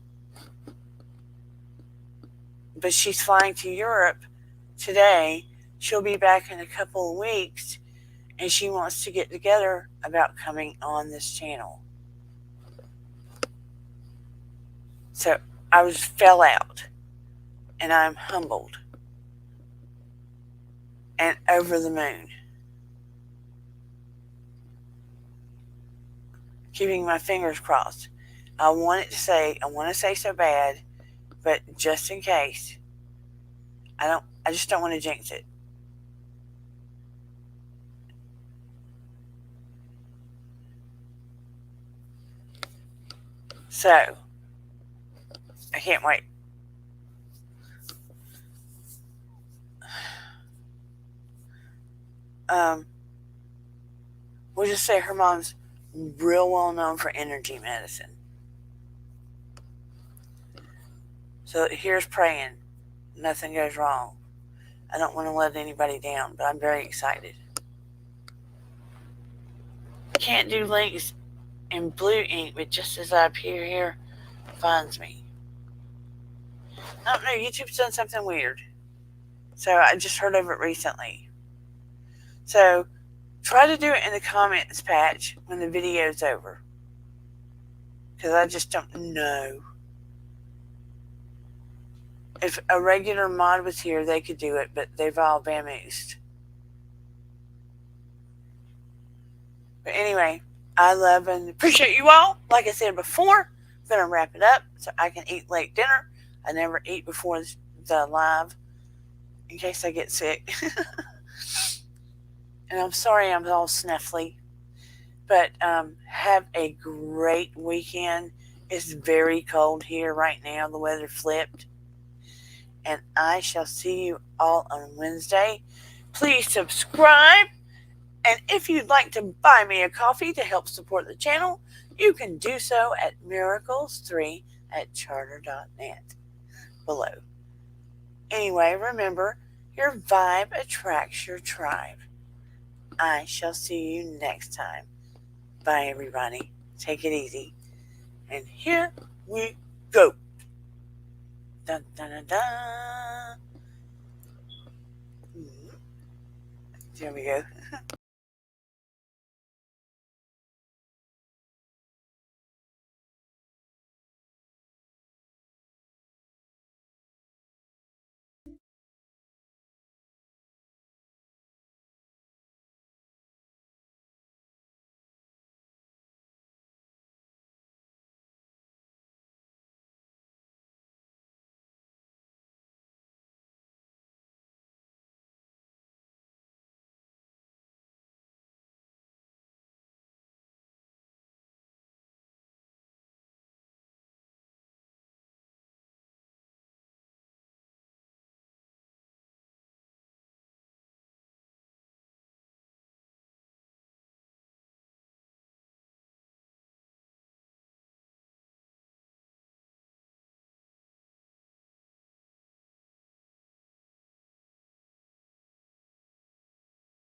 But she's flying to Europe today. She'll be back in a couple of weeks, and she wants to get together about coming on this channel. So I fell out, and I'm humbled and over the moon. Keeping my fingers crossed. I want to say so bad, but just in case, I just don't want to jinx it. So, I can't wait. We'll just say her mom's real well known for energy medicine. So here's praying. Nothing goes wrong. I don't want to let anybody down, but I'm very excited. Can't do links in blue ink, but just as I appear here, finds me. I don't know, YouTube's done something weird. So I just heard of it recently. So try to do it in the comments patch when the video's over. Because I just don't know. If a regular mod was here, they could do it, but they've all vamoosed. But anyway, I love and appreciate you all. Like I said before, I'm going to wrap it up so I can eat late dinner. I never eat before the live in case I get sick. And I'm sorry I'm all snuffly. But have a great weekend. It's very cold here right now. The weather flipped. And I shall see you all on Wednesday. Please subscribe. And if you'd like to buy me a coffee to help support the channel, you can do so at miracles3@charter.net below. Anyway, remember, your vibe attracts your tribe. I shall see you next time. Bye, everybody. Take it easy. And here we go. Dun, dun, dun, dun. There we go.